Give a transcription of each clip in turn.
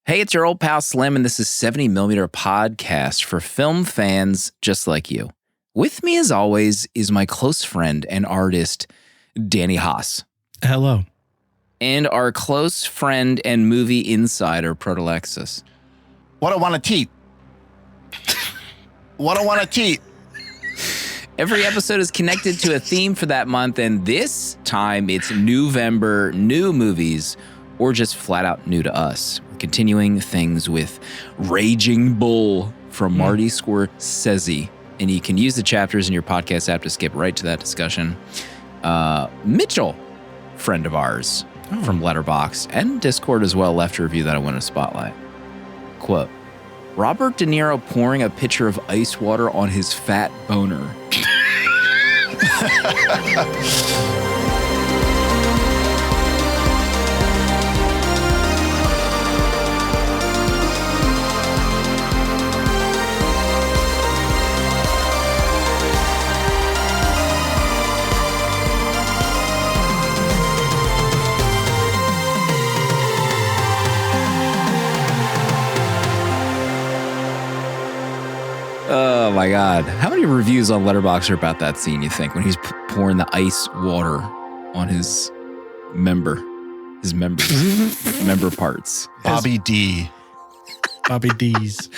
Hey, it's your old pal Slim, and this is 70mm Podcast for film fans just like you. With me, as always, is my close friend and artist, Danny Haas. Hello. And our close friend and movie insider, Protolexis. What I want to teat. What I want to teat. Every episode is connected to a theme for that month, and this time it's November, new movies, or just flat out new to us. We're continuing things with Raging Bull from Marty Scorsese, and you can use the chapters in your podcast app to skip right to that discussion. Mitchell, friend of ours from Letterboxd and Discord as well, left a review that I want to spotlight. Quote, Robert De Niro pouring a pitcher of ice water on his fat boner. Oh my God. How many reviews on Letterboxd are about that scene, you think, when he's pouring the ice water on his member parts? Bobby D. Bobby D's.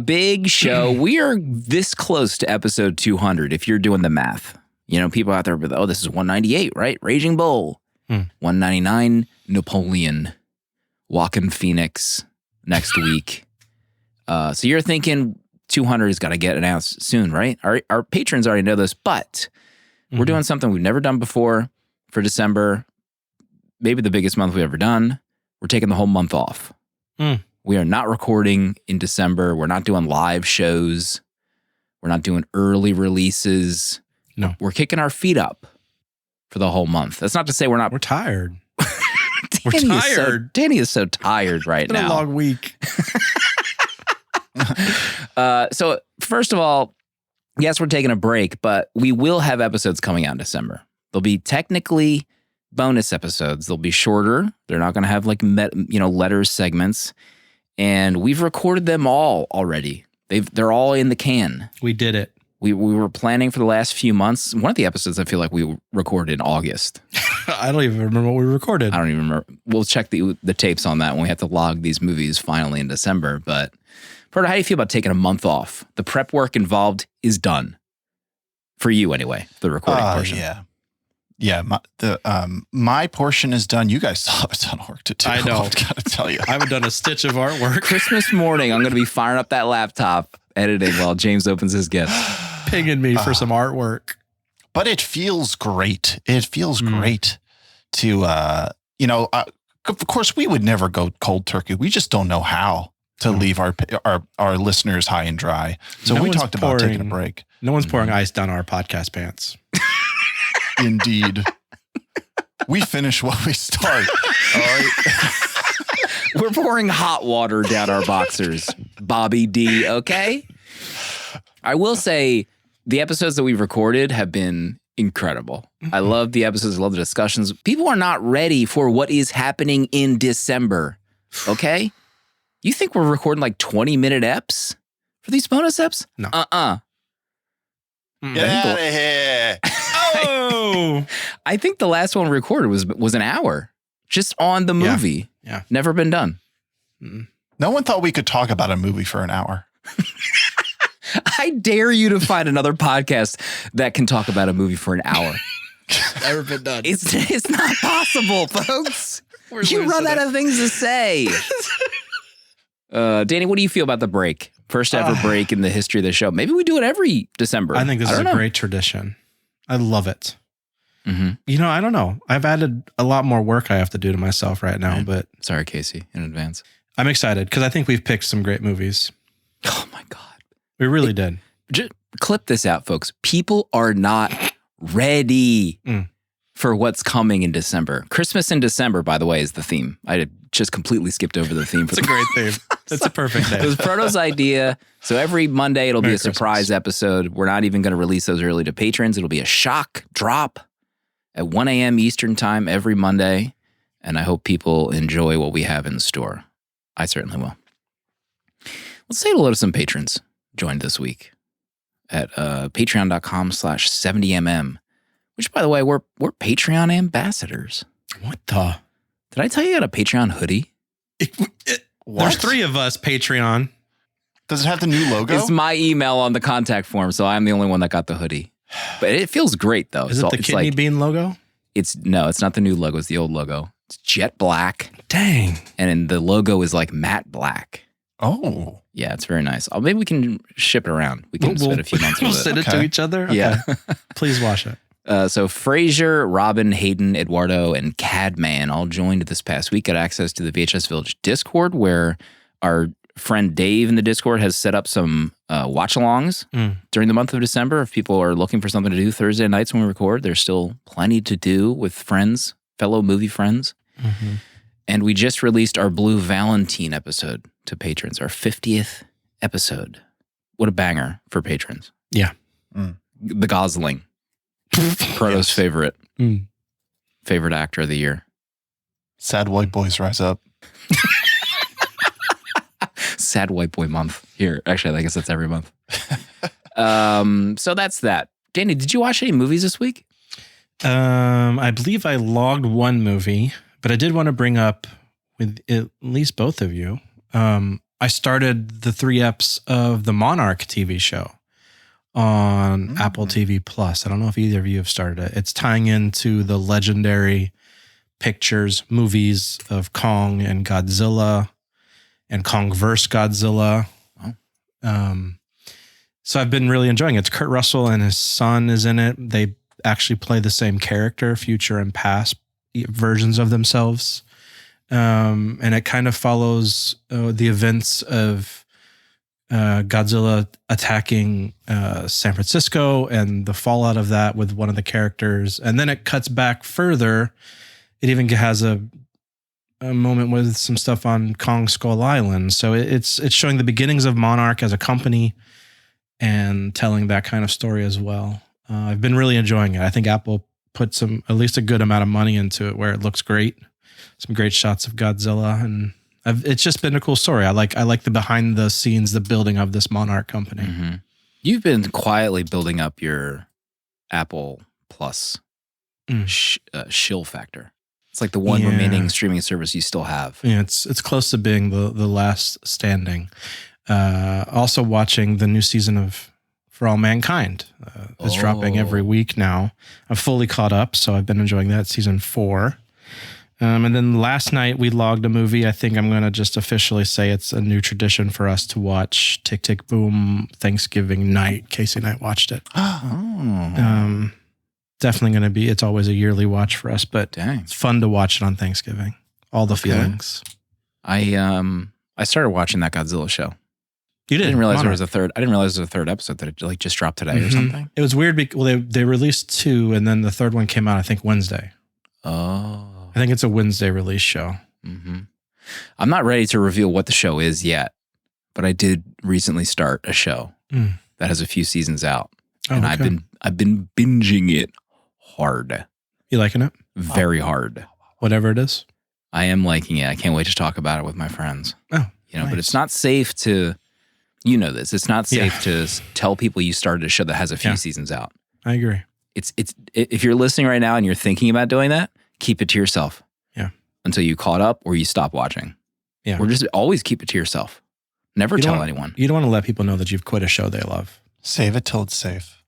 Big show. We are this close to episode 200 if you're doing the math. You know, people out there, oh, this is 198, right? Raging Bull. 199, Napoleon. Joaquin Phoenix next week. So you're thinking 200 has got to get announced soon, right? Our patrons already know this, but we're doing something we've never done before for December. Maybe the biggest month we've ever done. We're taking the whole month off. We are not recording in December. We're not doing live shows. We're not doing early releases. No. We're kicking our feet up for the whole month. That's not to say we're not. We're tired. Danny is so tired right It's been now. a long week. So first of all, yes, we're taking a break, but we will have episodes coming out in December. They'll be technically bonus episodes. They'll be shorter. They're not going to have like letters segments, and we've recorded them all already. They're all in the can. We did it. We were planning for the last few months. One of the episodes I feel like we recorded in August. I don't even remember what we recorded. I don't even remember. We'll check the tapes on that when we have to log these movies finally in December, but. Proto, how do you feel about taking a month off? The prep work involved is done. For you, anyway, the recording portion. Yeah. My portion is done. You guys still have a ton of work to do. I know. I've got to tell you. I haven't done a stitch of artwork. Christmas morning, I'm going to be firing up that laptop, editing while James opens his gifts. Pinging me for some artwork. But it feels great. It feels great to, of course, we would never go cold turkey. We just don't know how to leave our listeners high and dry. So we talked about taking a break. No one's pouring ice down our podcast pants. Indeed. We finish what we start. All right. We're pouring hot water down our boxers. Bobby D, okay? I will say the episodes that we've recorded have been incredible. I love the episodes. I love the discussions. People are not ready for what is happening in December, okay? You think we're recording like 20-minute eps for these bonus eps? No. Get out of here. Oh! I think the last one we recorded was an hour just on the movie. Yeah. Never been done. No one thought we could talk about a movie for an hour. I dare you to find another podcast that can talk about a movie for an hour. Never been done. It's not possible, folks. You run out of things to say. Danny, what do you feel about the break? First ever break in the history of the show. Maybe we do it every December. I think this is a great tradition. I love it. Mm-hmm. I don't know. I've added a lot more work I have to do to myself right now, but sorry, Casey, in advance. I'm excited because I think we've picked some great movies. Oh my God. We really did. Just clip this out, folks. People are not ready for what's coming in December. Christmas in December, by the way, is the theme. I just completely skipped over the theme. It's a great theme. It's a perfect day. It was Proto's idea. So every Monday, it'll Merry be a surprise episode. We're not even going to release those early to patrons. It'll be a shock drop at 1 a.m. Eastern time every Monday. And I hope people enjoy what we have in store. I certainly will. Let's say hello to some patrons joined this week at patreon.com/70mm, which, by the way, we're Patreon ambassadors. What the? Did I tell you I got a Patreon hoodie? There's 3 of us, Patreon. Does it have the new logo? It's my email on the contact form, so I'm the only one that got the hoodie. But it feels great, though. Is it the kidney bean logo? It's not the new logo. It's the old logo. It's jet black. Dang. And the logo is like matte black. Oh. Yeah, it's very nice. Maybe we can ship it around. We can spend a few months We'll with it. send it to each other? Okay. Yeah. Please wash it. So Frazier, Robin, Hayden, Eduardo, and Cadman all joined this past week, got access to the VHS Village Discord, where our friend Dave in the Discord has set up some watch-alongs during the month of December. If people are looking for something to do Thursday nights when we record, there's still plenty to do with friends, fellow movie friends. Mm-hmm. And we just released our Blue Valentine episode to patrons, our 50th episode. What a banger for patrons. Yeah. The Gosling. Proto's favorite actor of the year. Sad white boys rise up. Sad white boy month here. Actually, I guess that's every month. So that's that. Danny, did you watch any movies this week? I believe I logged one movie, but I did want to bring up with at least both of you. I started the 3 eps of the Monarch TV show on Apple TV Plus. I don't know if either of you have started it. It's tying into the legendary pictures, movies of Kong and Godzilla and Kong vs. Godzilla. So I've been really enjoying it. It's Kurt Russell and his son is in it. They actually play the same character, future and past versions of themselves. And it kind of follows the events of Godzilla attacking San Francisco and the fallout of that with one of the characters. And then it cuts back further. It even has a moment with some stuff on Kong Skull Island. So it's showing the beginnings of Monarch as a company and telling that kind of story as well. I've been really enjoying it. I think Apple put at least a good amount of money into it where it looks great. Some great shots of Godzilla, and it's just been a cool story. I like the behind the scenes, the building of this Monarch company. Mm-hmm. You've been quietly building up your Apple Plus shill factor. It's like the one remaining streaming service you still have. Yeah, it's close to being the last standing. Also watching the new season of For All Mankind. It's dropping every week now. I'm fully caught up, so I've been enjoying that. Season 4. And then last night we logged a movie. I think I'm going to just officially say it's a new tradition for us to watch Tick, Tick, Boom Thanksgiving night. Casey and I watched it. Definitely going to be, it's always a yearly watch for us, but it's fun to watch it on Thanksgiving. All the feelings. I started watching that Godzilla show. You did? I didn't realize there was a third. I didn't realize there was a third episode that it just dropped today or something. It was weird because they released 2 and then the third one came out, I think, Wednesday. Oh. I think it's a Wednesday release show. Mm-hmm. I'm not ready to reveal what the show is yet, but I did recently start a show that has a few seasons out, and I've been binging it hard. You liking it? Very hard. Whatever it is. I am liking it. I can't wait to talk about it with my friends. Oh, nice. But it's not safe to. You know this. It's not safe to tell people you started a show that has a few seasons out. I agree. It's if you're listening right now and you're thinking about doing that, keep it to yourself. Yeah. Until you caught up or you stop watching. Yeah. Or just always keep it to yourself. Never tell anyone. You don't want to let people know that you've quit a show they love. Save it till it's safe.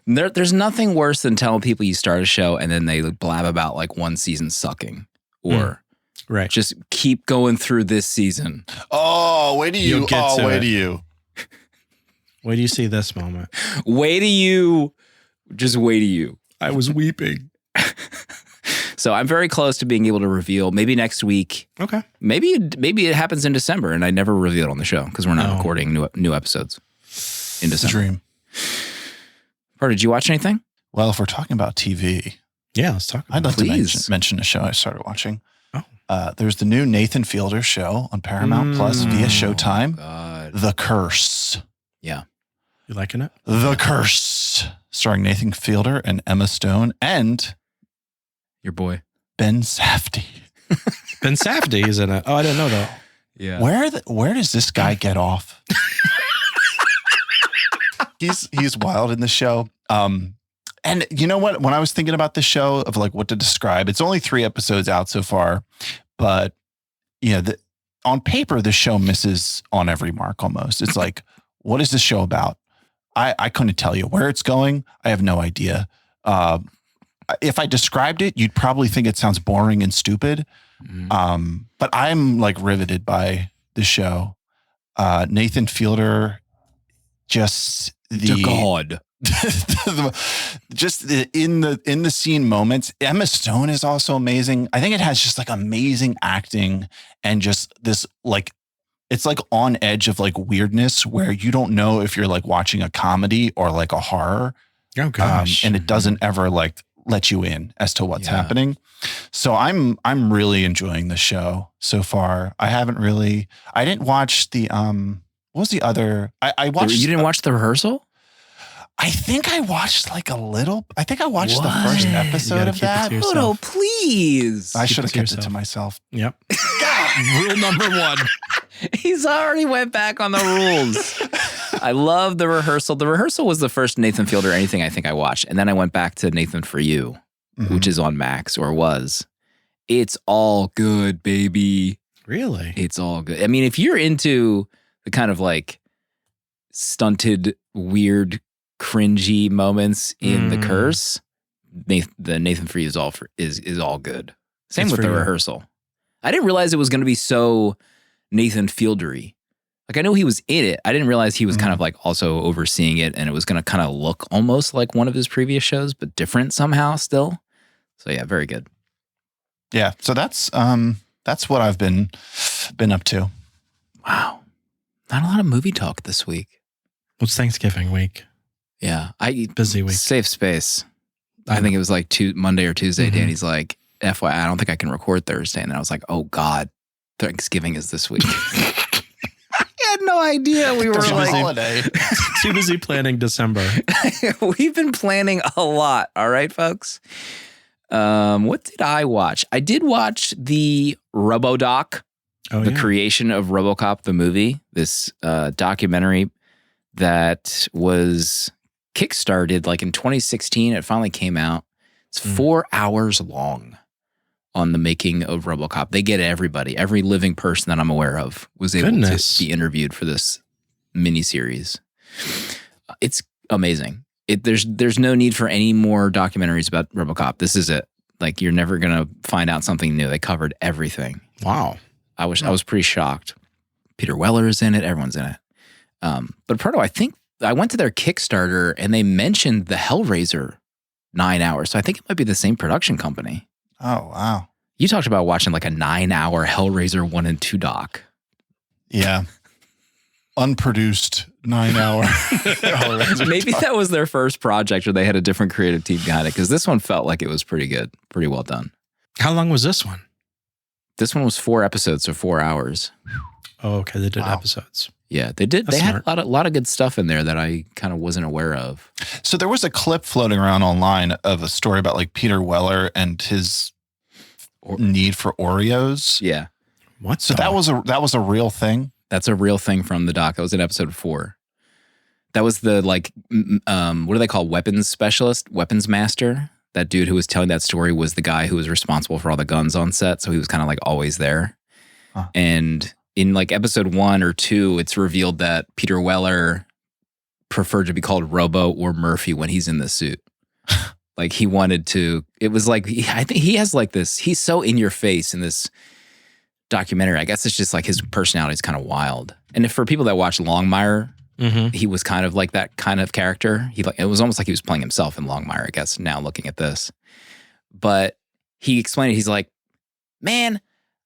There's nothing worse than telling people you start a show and then they blab about like one season sucking or just keep going through this season. Oh, wait till you. Wait till you see this moment. Wait till you. Just wait till you. I was weeping. So I'm very close to being able to reveal maybe next week. Okay. Maybe it happens in December and I never reveal it on the show because we're not recording new episodes in December. It's a dream. Or did you watch anything? Well, if we're talking about TV, let's talk about I'd like to mention a show I started watching. There's the new Nathan Fielder show on Paramount Plus via Showtime. God. The Curse. Yeah. You liking it? The Curse. Starring Nathan Fielder and Emma Stone and Your boy. Ben Safdie. Ben Safdie is in it. Oh, I didn't know that. Yeah. Where does this guy get off? He's wild in the show. And you know what? When I was thinking about the show of like what to describe, it's only 3 episodes out so far, but on paper, the show misses on every mark almost. It's like, what is this show about? I couldn't tell you where it's going. I have no idea. If I described it, you'd probably think it sounds boring and stupid. But I'm like riveted by the show. Nathan Fielder, just The God. just in the scene moments. Emma Stone is also amazing. I think it has just like amazing acting and just this like, it's like on edge of like weirdness where you don't know if you're like watching a comedy or like a horror. Oh gosh. And it doesn't ever like let you in as to what's happening. So I'm really enjoying the show so far. I didn't watch the what was the other? I watched. You didn't watch The Rehearsal? I think I watched like a little. I think I watched the first You episode gotta of keep it that. to yourself. Oh, please. I should have Keep it kept to it to yourself. myself. Yep. Rule number 1. He's already went back on the rules. I love The Rehearsal. The Rehearsal was the first Nathan Fielder anything I think I watched. And then I went back to Nathan For You, which is on Max or was. It's all good, baby. Really? It's all good. I mean, if you're into the kind of like stunted, weird, cringy moments in The Curse, the Nathan For You is all good. Same It's with for The you. Rehearsal. I didn't realize it was going to be so Nathan Fieldery. Like I know he was in it. I didn't realize he was kind of like also overseeing it, and it was going to kind of look almost like one of his previous shows, but different somehow still. So yeah, very good. Yeah. So that's what I've been up to. Wow, not a lot of movie talk this week. What's Thanksgiving week? Yeah, Busy week. Safe space. I think it was like Monday or Tuesday. Danny's like, FYI, I don't think I can record Thursday. And then I was like, oh God, Thanksgiving is this week. I had no idea we were There's a like, holiday. Too busy planning December. we've been planning a lot. All right, folks. What did I watch? I did watch the RoboDoc, Oh, the yeah. creation of RoboCop, the movie, this documentary that was kickstarted like in 2016. It finally came out. It's 4 hours long on the making of RoboCop. They get everybody, every living person that I'm aware of was able to be interviewed for this miniseries. It's amazing. There's no need for any more documentaries about RoboCop. This is it. Like you're never gonna find out something new. They covered everything. Wow. I was pretty shocked. Peter Weller is in it. Everyone's in it. But Proto, I think I went to their Kickstarter and they mentioned the Hellraiser 9 hours. So I think it might be the same production company. Oh, wow. You talked about watching like a 9-hour Hellraiser 1 and 2 doc. Yeah. Unproduced 9-hour. Maybe that was their first project or they had a different creative team behind it because this one felt like it was pretty good, pretty well done. How long was this one? This one was 4 episodes, so 4 hours. Oh, okay. They did Wow. episodes. Yeah, they did. That's They had smart. a lot of good stuff in there that I kind of wasn't aware of. So there was a clip floating around online of a story about like Peter Weller and his need for Oreos. Yeah, What? So that was a real thing. that's a real thing from the doc. That was in episode 4. That was the like, what do they call weapons specialist, weapons master? That dude who was telling that story was the guy who was responsible for all the guns on set. So he was kind of like always there. Huh. And in like episode 1 or 2, it's revealed that Peter Weller preferred to be called Robo or Murphy when he's in the suit. Like he wanted to, it was like, I think he has like this, he's so in your face in this documentary. I guess it's just like his personality is kind of wild. And if for people that watch Longmire, he was kind of like that kind of character. It was almost like he was playing himself in Longmire, I guess, now looking at this. But he explained it. He's like, man,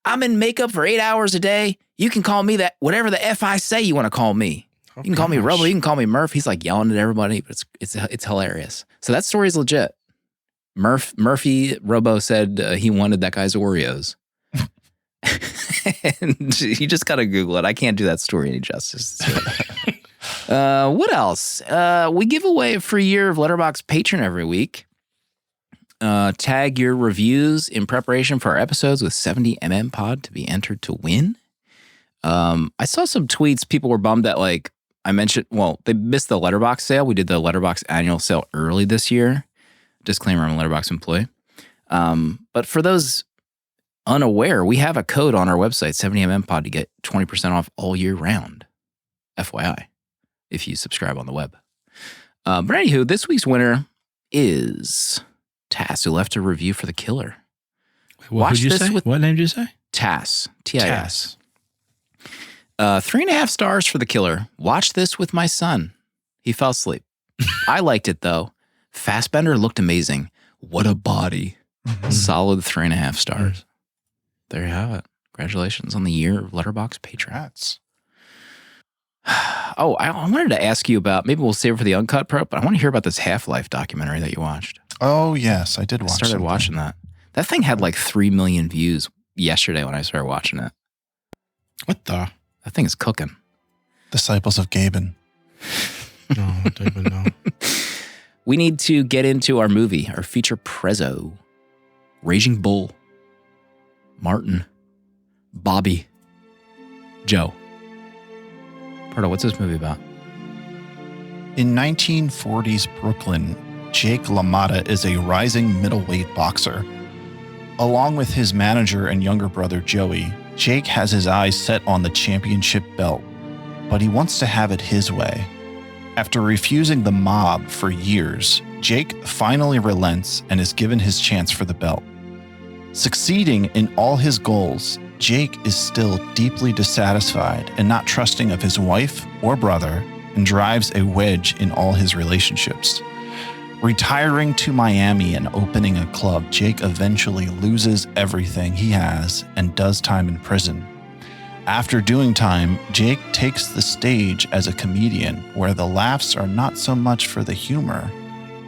I'm in makeup for 8 hours a day. You can call me that, whatever the F I say you want to call me. You can call me Robo, you can call me Murph. He's like yelling at everybody, but it's hilarious. So that story is legit. Murphy Robo said he wanted that guy's Oreos. And you just gotta Google it. I can't do that story any justice. What else? We give away a free year of Letterboxd Patron every week. Tag your reviews in preparation for our episodes with 70mm Pod to be entered to win. I saw some tweets. People were bummed that I mentioned, they missed the Letterboxd sale. We did the Letterboxd annual sale early this year. Disclaimer, I'm a Letterboxd employee. But for those unaware, we have a code on our website, 70mm Pod, to get 20% off all year round. FYI, if you subscribe on the web. But anywho, this week's winner is Tass, who left a review for The Killer. What did you say? What name did you say? Tass. T-I-S. 3.5 stars for The Killer. Watch this with my son. He fell asleep. I liked it, though. Fassbender looked amazing. What a body. Mm-hmm. Solid 3.5 stars. There you have it. Congratulations on the year of Letterboxd patrons. Oh, I wanted to ask you about, maybe we'll save it for the Uncut Pro, but I want to hear about this Half-Life documentary that you watched. Oh, yes, I did watch it. I started watching that. That thing had 3 million views yesterday when I started watching it. What the? That thing is cooking. Disciples of Gaben. No, I don't even know. We need to get into our movie, our feature prezzo. Raging Bull. Martin. Bobby. Joe. Pardo, what's this movie about? In 1940s Brooklyn, Jake LaMotta is a rising middleweight boxer. Along with his manager and younger brother Joey, Jake has his eyes set on the championship belt, but he wants to have it his way. After refusing the mob for years, Jake finally relents and is given his chance for the belt. Succeeding in all his goals, Jake is still deeply dissatisfied and not trusting of his wife or brother, and drives a wedge in all his relationships. Retiring to Miami and opening a club, Jake eventually loses everything he has and does time in prison. After doing time, Jake takes the stage as a comedian where the laughs are not so much for the humor,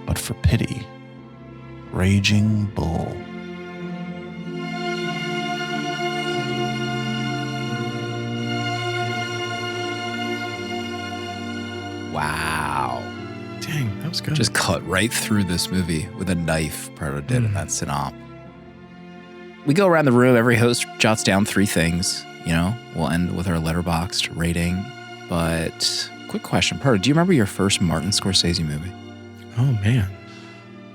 but for pity. Raging Bull. Wow. Dang, that was good. Just cut right through this movie with a knife, Pardo did in that synop. We go around the room. Every host jots down 3 things. We'll end with our Letterboxd rating. But quick question, Pardo, do you remember your first Martin Scorsese movie? Oh, man.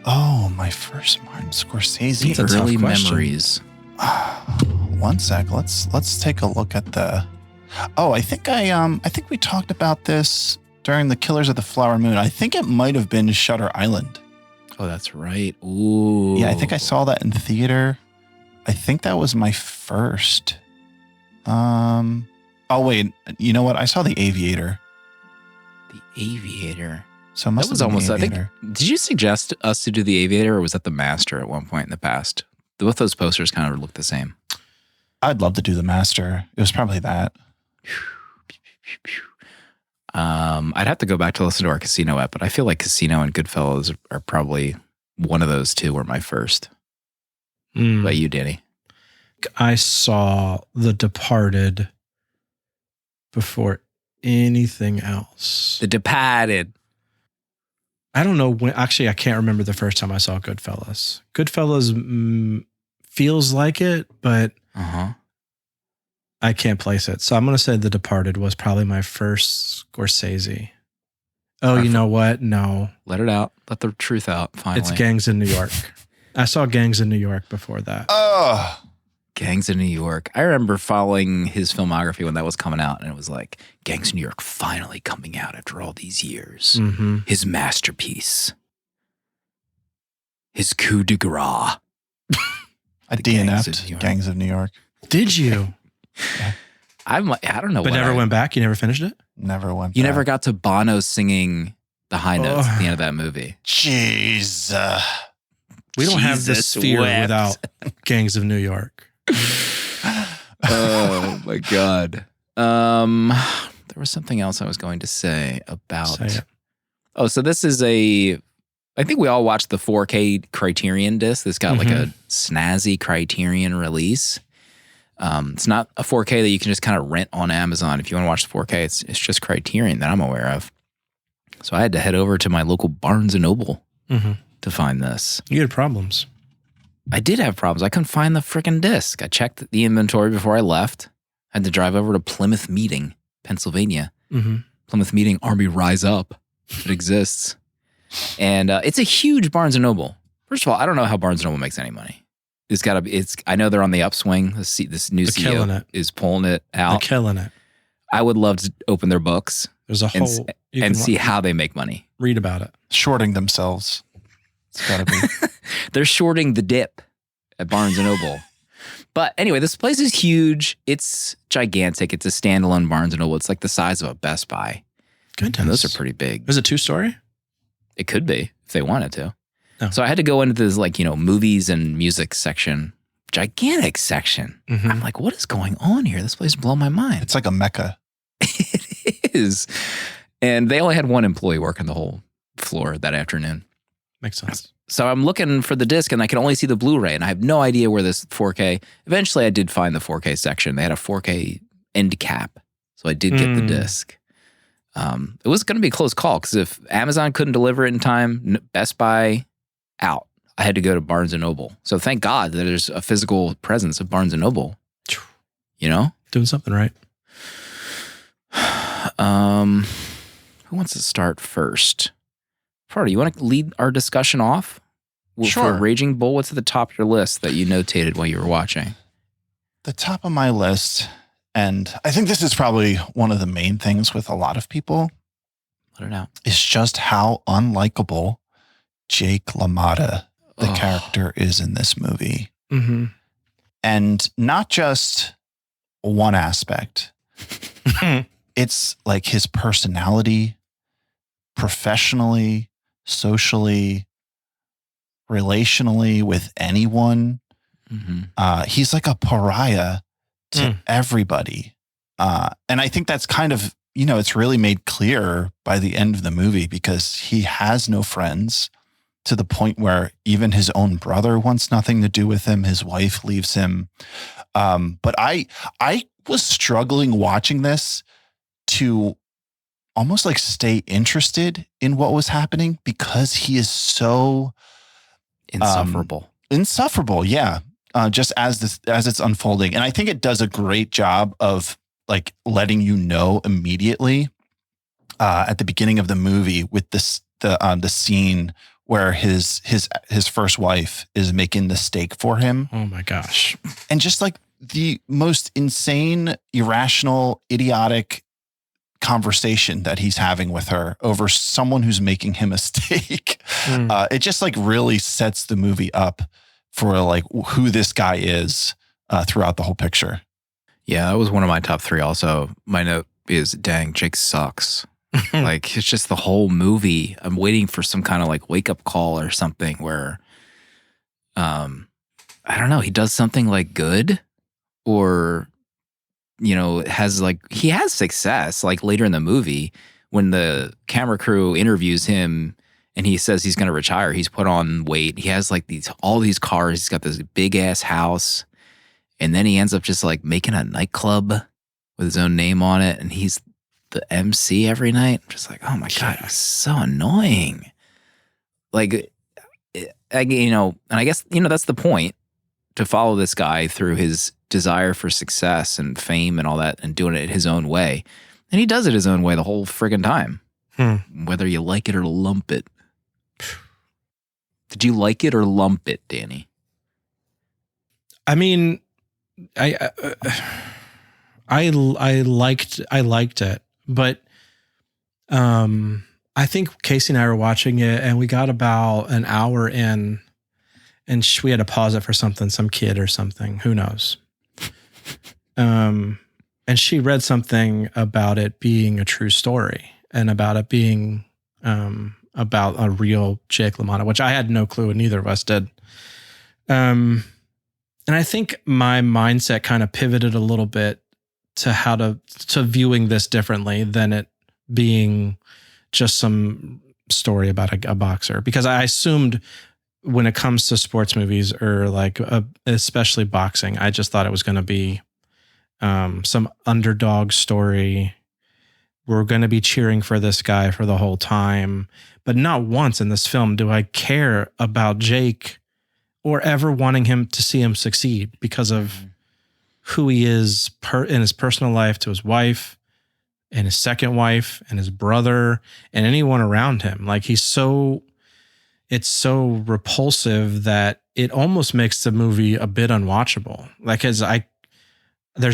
Oh, my first Martin Scorsese. That's a early tough question. memories. One sec. Let's take a look at the. Oh, I think we talked about this during the Killers of the Flower Moon. I think it might have been Shutter Island. Oh, that's right. Ooh. Yeah, I think I saw that in theater. I think that was my first. Oh wait, you know what? I saw The Aviator. The Aviator. So it must That was have been almost, The I think, Aviator. did you suggest us to do The Aviator, or was that The Master at one point in the past? Both those posters kind of look the same. I'd love to do The Master. It was probably that. I'd have to go back to listen to our Casino app, but I feel like Casino and Goodfellas are probably one of those two were my first. What about you, Danny? I saw The Departed before anything else. The Departed. I don't know when. Actually, I can't remember the first time I saw Goodfellas. Goodfellas feels like it, but I can't place it. So I'm going to say The Departed was probably my first Scorsese. Oh, you know what? No. Let it out. Let the truth out, finally. It's Gangs in New York. I saw Gangs in New York before that. Oh, Gangs in New York. I remember following his filmography when that was coming out, and it was like, Gangs in New York finally coming out after all these years. Mm-hmm. His masterpiece. His coup de grace. I DNF'd Gangs of New York. Did you? I don't know. But never went back? You never finished it? Never went You back. never got to Bono singing the high notes at the end of that movie. Jeez. We don't have this Jesus sphere wept. without Gangs of New York. Oh my God. There was something else I was going to say about. Say it. Oh, so this is I think we all watched the 4K Criterion disc. This got like a snazzy Criterion release. It's not a 4K that you can just kind of rent on Amazon. If you want to watch the 4K, it's just Criterion that I'm aware of. So I had to head over to my local Barnes & Noble to to find this. You had problems. I did have problems. I couldn't find the freaking disc. I checked the inventory before I left. I had to drive over to Plymouth Meeting, Pennsylvania. Mm-hmm. Plymouth Meeting, Army Rise Up. It exists. And it's a huge Barnes & Noble. First of all, I don't know how Barnes & Noble makes any money. It's got to be, I know they're on the upswing. This new CEO is pulling it out. They're killing it. I would love to open their books. There's a whole... and see how they make money. Read about it. Shorting themselves. It's got to be. They're shorting the dip at Barnes & Noble. But anyway, this place is huge. It's gigantic. It's a standalone Barnes & Noble. It's like the size of a Best Buy. Goodness. And those are pretty big. Is it 2-story? It could be if they wanted to. Oh. So I had to go into this movies and music section. Gigantic section. Mm-hmm. I'm like, what is going on here? This place blew my mind. It's like a mecca. It is. And they only had one employee working the whole floor that afternoon. Makes sense. So I'm looking for the disc and I can only see the Blu-ray and I have no idea where this 4K. Eventually I did find the 4K section. They had a 4K end cap. So I did get the disc. It was going to be a close call because if Amazon couldn't deliver it in time, Best Buy out. I had to go to Barnes & Noble. So thank God that there's a physical presence of Barnes & Noble. You know? Doing something right. Who wants to start first? Farty, you want to lead our discussion off? Sure. For Raging Bull, what's at the top of your list that you notated while you were watching? The top of my list, and I think this is probably one of the main things with a lot of people, Let it out. is just how unlikable Jake LaMotta, the character, is in this movie. Mm-hmm. And not just one aspect. It's like his personality, professionally, socially, relationally with anyone. Mm-hmm. He's like a pariah to everybody. And I think that's kind of, it's really made clear by the end of the movie because he has no friends to the point where even his own brother wants nothing to do with him. His wife leaves him. But I was struggling watching this to almost like stay interested in what was happening because he is so Insufferable. Insufferable. Yeah. Just as it's unfolding. And I think it does a great job of like letting you know immediately at the beginning of the movie with the scene where his first wife is making the steak for him. Oh my gosh. And just like the most insane, irrational, idiotic conversation that he's having with her over someone who's making him a steak. It just like really sets the movie up for like who this guy is throughout the whole picture. Yeah, that was one of my top 3 also. My note is, dang, Jake sucks. Like, it's just the whole movie. I'm waiting for some kind of like wake up call or something where, I don't know, he does something like good or, he has success. Like later in the movie when the camera crew interviews him and he says he's going to retire, he's put on weight. He has like all these cars. He's got this big ass house. And then he ends up just like making a nightclub with his own name on it. And he's the MC every night. I'm just like, oh my God, it's so annoying. Like, and I guess, that's the point, to follow this guy through his desire for success and fame and all that and doing it his own way. And he does it his own way the whole friggin' time. Whether you like it or lump it. Did you like it or lump it, Danny? I mean, I liked it, but I think Casey and I were watching it and we got about an hour in and we had to pause it for something, some kid or something, who knows. And she read something about it being a true story and about it being about a real Jake LaMotta, which I had no clue and neither of us did. And I think my mindset kind of pivoted a little bit to to viewing this differently than it being just some story about a boxer, because I assumed when it comes to sports movies or like especially boxing, I just thought it was going to be some underdog story we're going to be cheering for this guy for the whole time. But not once in this film do I care about Jake or ever wanting him to see him succeed because of who he is in his personal life to his wife and his second wife and his brother and anyone around him. Like it's so repulsive that it almost makes the movie a bit unwatchable. Like there's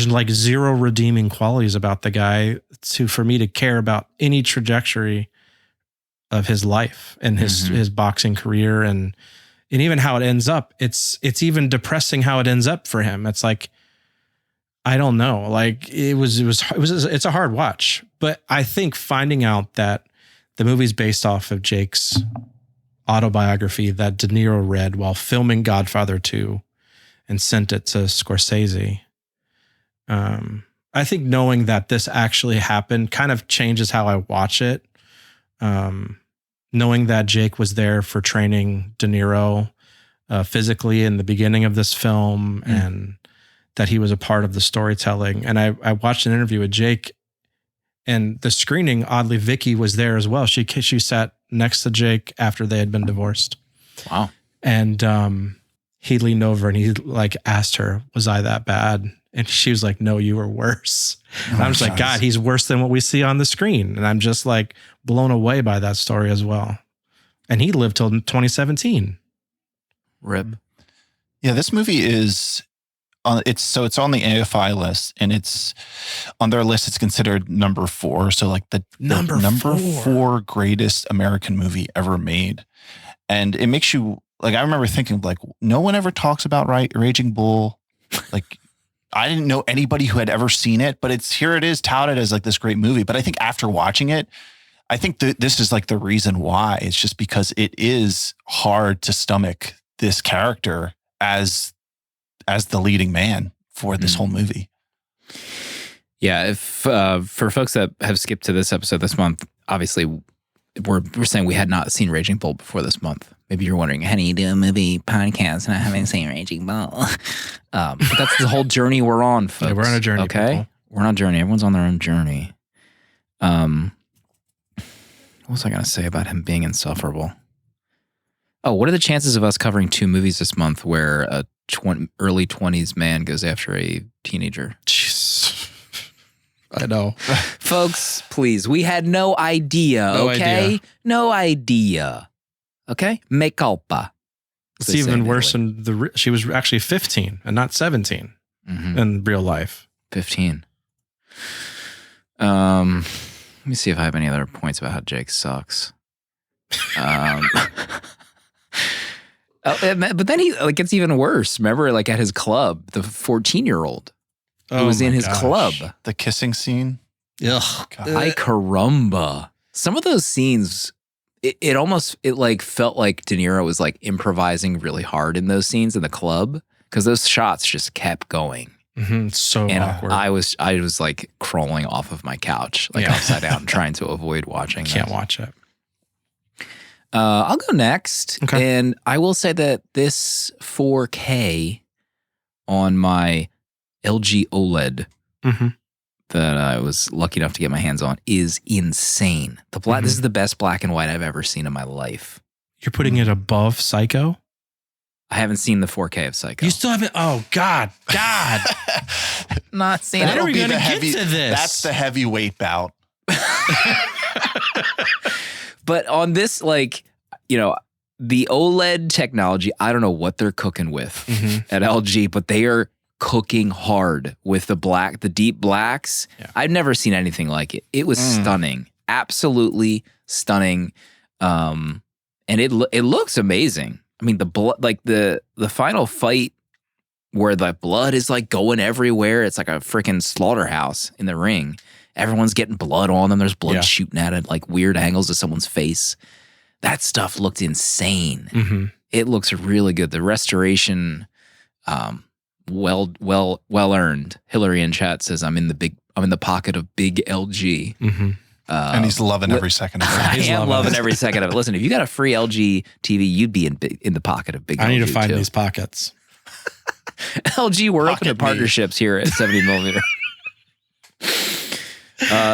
like zero redeeming qualities about the guy for me to care about any trajectory of his life and his boxing career and even how it ends up. It's even depressing how it ends up for him. It's like, I don't know. Like it's a hard watch, but I think finding out that the movie's based off of Jake's autobiography that De Niro read while filming Godfather 2 and sent it to Scorsese. I think knowing that this actually happened kind of changes how I watch it. Knowing that Jake was there for training De Niro physically in the beginning of this film and that he was a part of the storytelling. And I watched an interview with Jake, and the screening, oddly, Vicky was there as well. She sat next to Jake after they had been divorced. Wow. And he leaned over and he like asked her, was I that bad? And she was like, no, you were worse. And I was like, God, he's worse than what we see on the screen. And I'm just like blown away by that story as well. And he lived till 2017. Rip. Yeah, this movie is it's on the AFI list, and it's on their list. It's considered number 4. So like the number 4 greatest American movie ever made. And it makes you like, I remember thinking like, no one ever talks about Raging Bull. Like, I didn't know anybody who had ever seen it, but it is touted as like this great movie. But I think after watching it, I think this is like the reason why. It's just because it is hard to stomach this character as the leading man for this whole movie. Yeah, if for folks that have skipped to this episode this month, obviously we're saying we had not seen Raging Bull before this month. Maybe you're wondering, how do you do a movie podcast and I haven't seen Raging Bull? But that's the whole journey we're on, folks. Yeah, we're on a journey. Okay, people. We're on a journey. Everyone's on their own journey. What was I going to say about him being insufferable? Oh, what are the chances of us covering 2 movies this month where a early 20s man goes after a teenager? Jeez. I know. Folks, please. We had no idea, okay? No idea. Okay? Me culpa. It's even worse than she was actually 15 and not 17 in real life. 15. Let me see if I have any other points about how Jake sucks. But then he like gets even worse. Remember, like at his club, the 14-year-old who was in his club. The kissing scene. Ugh. Ay caramba. Some of those scenes, it almost like felt like De Niro was like improvising really hard in those scenes in the club because those shots just kept going. It's so awkward. I was like crawling off of my couch, like upside down, trying to avoid watching. Can't watch it. I'll go next. Okay. And I will say that this 4K on my LG OLED that I was lucky enough to get my hands on is insane. This is the best black and white I've ever seen in my life. You're putting it above Psycho? I haven't seen the 4K of Psycho. You still haven't? Oh, God. Not seen it. When are we going to get to this? That's the heavyweight bout. But on this, like, you know, the OLED technology, I don't know what they're cooking with at LG, but they are cooking hard with the deep blacks. Yeah. I've never seen anything like it. It was stunning, absolutely stunning. And it looks amazing. I mean, the blood, like the final fight where the blood is like going everywhere. It's like a freaking slaughterhouse in the ring. Everyone's getting blood on them. There's blood shooting at like weird angles of someone's face. That stuff looked insane. It looks really good. The restoration, well earned. Hillary in chat says, I'm in the pocket of big LG. And he's loving every second of it. I am loving every second of it. Listen, if you got a free LG TV, you'd be in the pocket of big LG. I need to find these pockets. LG, we're open to partnerships here at 70 millimeter.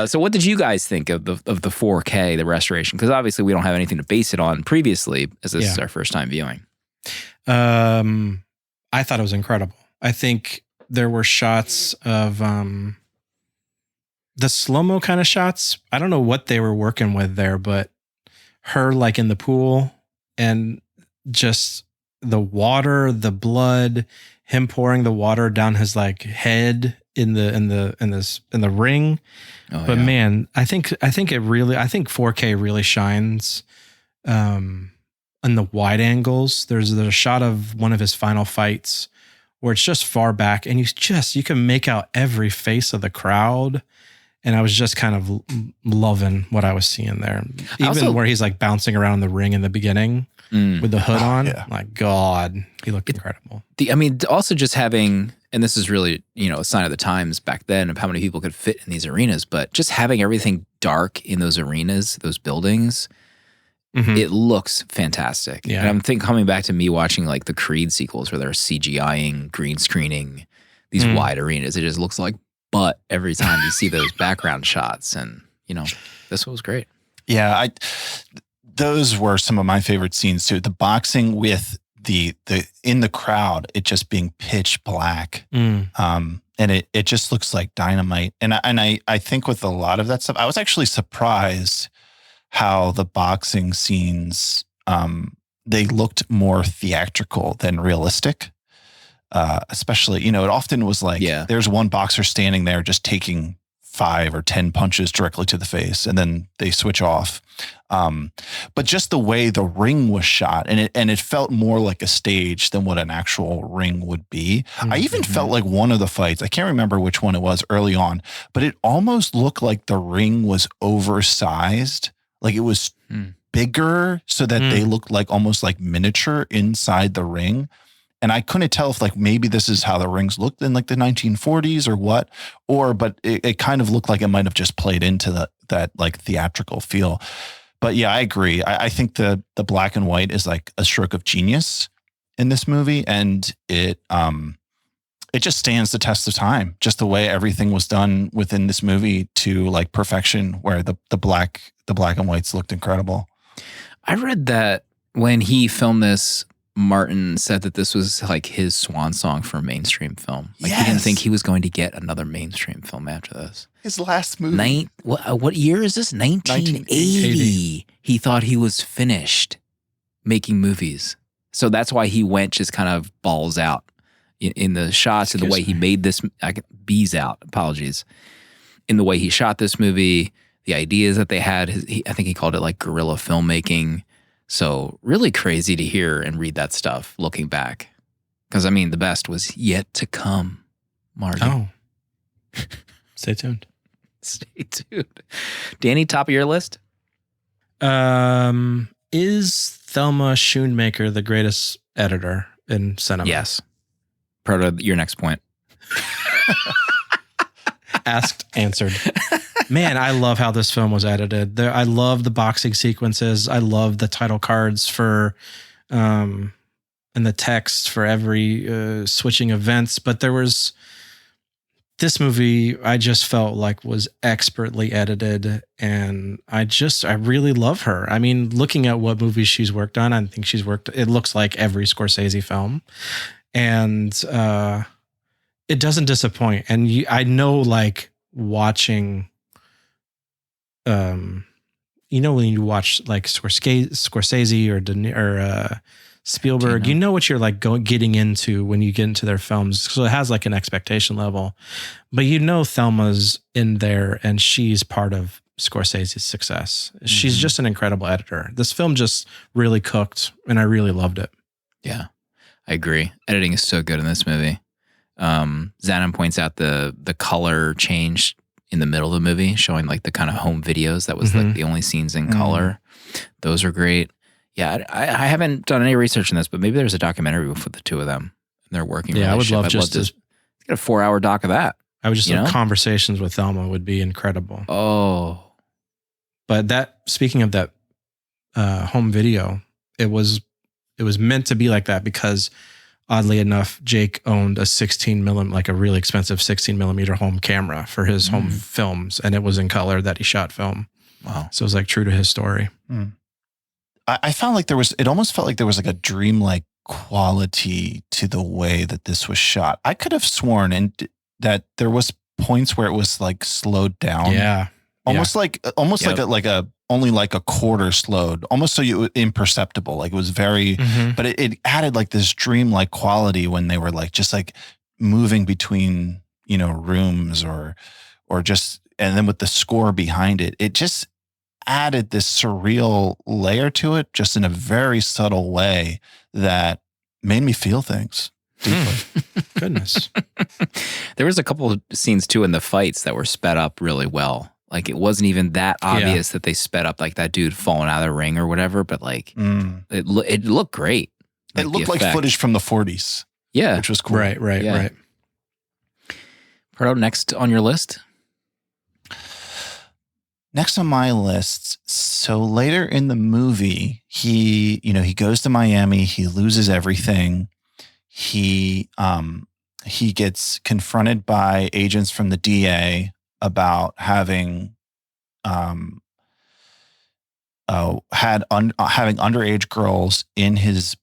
So what did you guys think of the 4K, the restoration? Because obviously we don't have anything to base it on previously, as this is our first time viewing. I thought it was incredible. I think there were shots of the slow-mo kind of shots. I don't know what they were working with there, but her like in the pool and just the water, the blood, him pouring the water down his like head in the ring. Oh, but man, I think 4K really shines in the wide angles. There's a shot of one of his final fights where it's just far back and you can make out every face of the crowd. And I was just kind of loving what I was seeing there. Even where he's like bouncing around the ring in the beginning with the hood on. Yeah. My God, he looked incredible. Also just having, and this is really, a sign of the times back then of how many people could fit in these arenas, but just having everything dark in those arenas, those buildings, it looks fantastic. Yeah. And I'm coming back to me watching like the Creed sequels where they're CGIing, green screening these wide arenas. It just looks like butt every time you see those background shots. And, this was great. Yeah, those were some of my favorite scenes too. The boxing with the in the crowd, it just being pitch black. And it just looks like dynamite. And I think with a lot of that stuff, I was actually surprised how the boxing scenes, they looked more theatrical than realistic. Especially, it often was like, there's one boxer standing there just taking 5 or 10 punches directly to the face and then they switch off. But just the way the ring was shot and it felt more like a stage than what an actual ring would be. I even felt like one of the fights, I can't remember which one it was early on, but it almost looked like the ring was oversized. Like it was bigger so that they looked like almost like miniature inside the ring. And I couldn't tell if like maybe this is how the rings looked in like the 1940s or what, but it kind of looked like it might have just played into that like theatrical feel. But yeah, I agree. I think the black and white is like a stroke of genius in this movie, and it just stands the test of time. Just the way everything was done within this movie to like perfection, where the black and whites looked incredible. I read that when he filmed this, Martin said that this was like his swan song for a mainstream film. Like he didn't think he was going to get another mainstream film after this. His last movie. What year is this? 1980. He thought he was finished making movies. So that's why he went just kind of balls out in the shots and the way he made this. Bees out. Apologies. In the way he shot this movie, the ideas that they had. I think he called it like guerrilla filmmaking. So really crazy to hear and read that stuff looking back. Because, the best was yet to come, Marty. Oh. Stay tuned. Stay tuned. Danny, top of your list? Is Thelma Schoonmaker the greatest editor in cinema? Yes. Proto, your next point. Asked, answered. Man, I love how this film was edited. I love the boxing sequences. I love the title cards for, and the text for every switching events. But this movie, I just felt like was expertly edited, and I really love her. Looking at what movies she's worked on, I think it looks like every Scorsese film, and it doesn't disappoint. And I know, like watching. When you watch like Scorsese or Spielberg, you know what you're like getting into when you get into their films. So it has like an expectation level, but Thelma's in there and she's part of Scorsese's success. She's just an incredible editor. This film just really cooked and I really loved it. Yeah, I agree. Editing is so good in this movie. Zanon points out the color change in the middle of the movie, showing like the kind of home videos. That was like the only scenes in color. Those are great. Yeah, I haven't done any research on this, but maybe there's a documentary with the two of them and their working relationship. I would love to get a 4-hour doc of that. I would just think conversations with Thelma would be incredible. Oh. But speaking of that home video, it was meant to be like that because oddly enough, Jake owned a 16 millimeter, like a really expensive 16 millimeter home camera for his home films, and it was in color that he shot film. Wow. So it was like true to his story. I found like it almost felt like there was like a dreamlike quality to the way that this was shot. I could have sworn that there was points where it was like slowed down. Yeah. Almost like only like a quarter slowed, almost so you imperceptible. Like it was very, but it added like this dreamlike quality when they were like just like moving between, rooms or just, and then with the score behind it, it just added this surreal layer to it, just in a very subtle way that made me feel things deeply. Goodness. There was a couple of scenes too in the fights that were sped up really well. Like it wasn't even that obvious that they sped up like that dude falling out of the ring or whatever, but like it looked great. It looked like footage from the 40s. Yeah. Which was cool. Right. Pardo, next on your list? Next on my list, so later in the movie, he goes to Miami, he loses everything. He gets confronted by agents from the DA about having having underage girls in his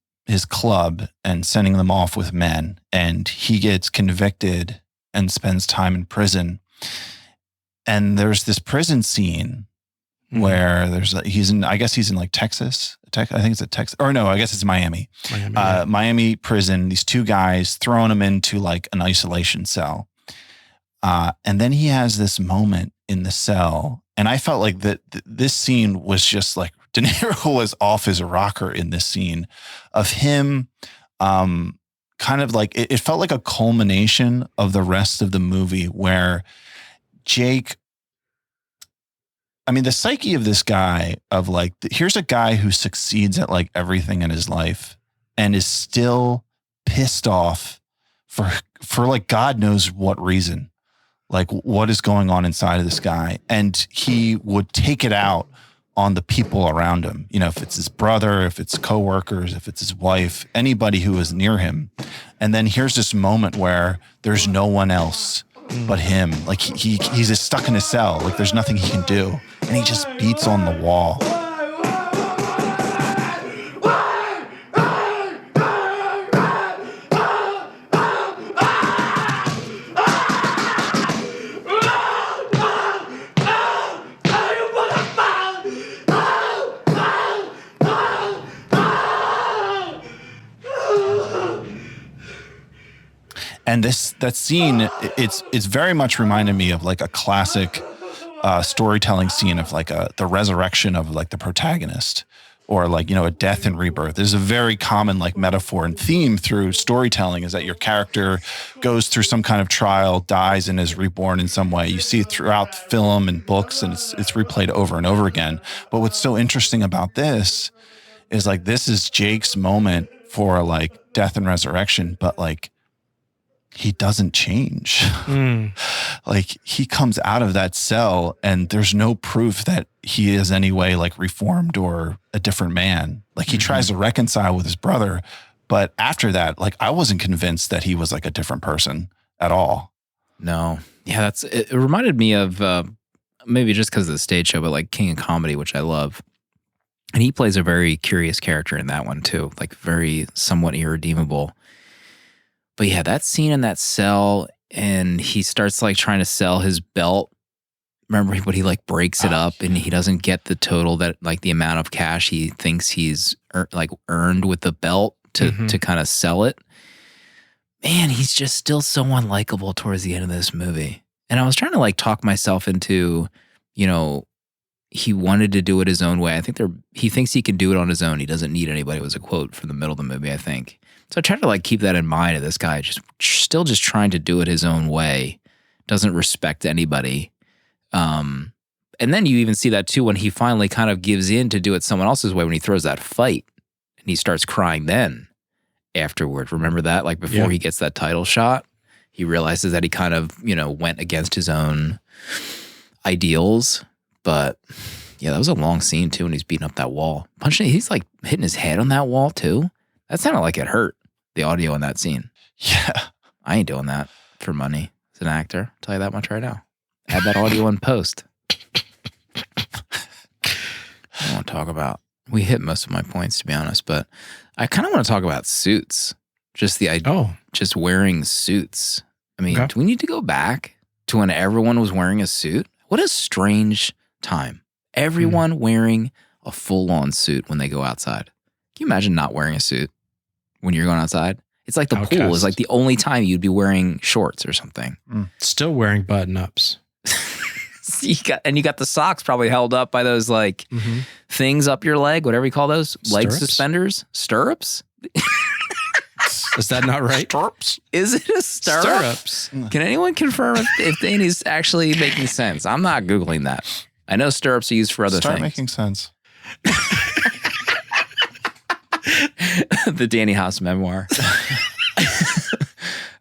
club and sending them off with men, and he gets convicted and spends time in prison. And there's this prison scene where he's in like Texas. I think it's at Texas, or no, I guess it's Miami. Miami prison. These two guys throwing him into like an isolation cell. And then he has this moment in the cell, and I felt like that this scene was just like De Niro was off his rocker in this scene of him, kind of like it felt like a culmination of the rest of the movie where Jake. I mean, the psyche of this guy of like, here's a guy who succeeds at like everything in his life and is still pissed off for like God knows what reason. Like what is going on inside of this guy. And he would take it out on the people around him. If it's his brother, if it's coworkers, if it's his wife, anybody who is near him. And then here's this moment where there's no one else but him. Like he's just stuck in his cell. Like there's nothing he can do. And he just beats on the wall. And that scene, it's very much reminded me of like a classic storytelling scene of like the resurrection of like the protagonist, or like, a death and rebirth. There's a very common like metaphor and theme through storytelling is that your character goes through some kind of trial, dies, and is reborn in some way. You see it throughout film and books, and it's replayed over and over again. But what's so interesting about this is like, this is Jake's moment for like death and resurrection, but like, he doesn't change. Like he comes out of that cell and there's no proof that he is any way like reformed or a different man. Like he tries to reconcile with his brother, but after that, like I wasn't convinced that he was like a different person at all. No. Yeah, it reminded me of maybe just because of the stage show, but like King of Comedy, which I love. And he plays a very curious character in that one too, like very somewhat irredeemable. But yeah, that scene in that cell, and he starts like trying to sell his belt. Remember, but he like breaks it up, and he doesn't get the total that like the amount of cash he thinks he's earned with the belt to kind of sell it. Man, he's just still so unlikable towards the end of this movie. And I was trying to like talk myself into, he wanted to do it his own way. I think he thinks he can do it on his own. He doesn't need anybody. It was a quote from the middle of the movie, I think. So I try to like keep that in mind of this guy, still trying to do it his own way, doesn't respect anybody. And then you even see that too when he finally kind of gives in to do it someone else's way when he throws that fight and he starts crying then afterward. Remember that? Like before he gets that title shot, he realizes that he kind of, went against his own ideals. But yeah, that was a long scene too when he's beating up that wall. He's like hitting his head on that wall too. That sounded like it hurt. the audio in that scene. Yeah. I ain't doing that for money as an actor. I'll tell you that much right now. Add that audio in post. I want to talk about. We hit most of my points, to be honest, but I kind of want to talk about suits. Just the idea, just wearing suits. I mean, do we need to go back to when everyone was wearing a suit? What a strange time. Everyone wearing a full-on suit when they go outside. Can you imagine not wearing a suit when you're going outside? It's like the pool is like the only time you'd be wearing shorts or something. Still wearing button-ups. You got the socks probably held up by those like things up your leg, whatever you call those, leg suspenders, stirrups. Is that not right? Stirrups? Is it a stirrup? Stirrups. Can anyone confirm if Danny's actually making sense? I'm not Googling that. I know stirrups are used for other Start things. making sense. The Danny Haas memoir.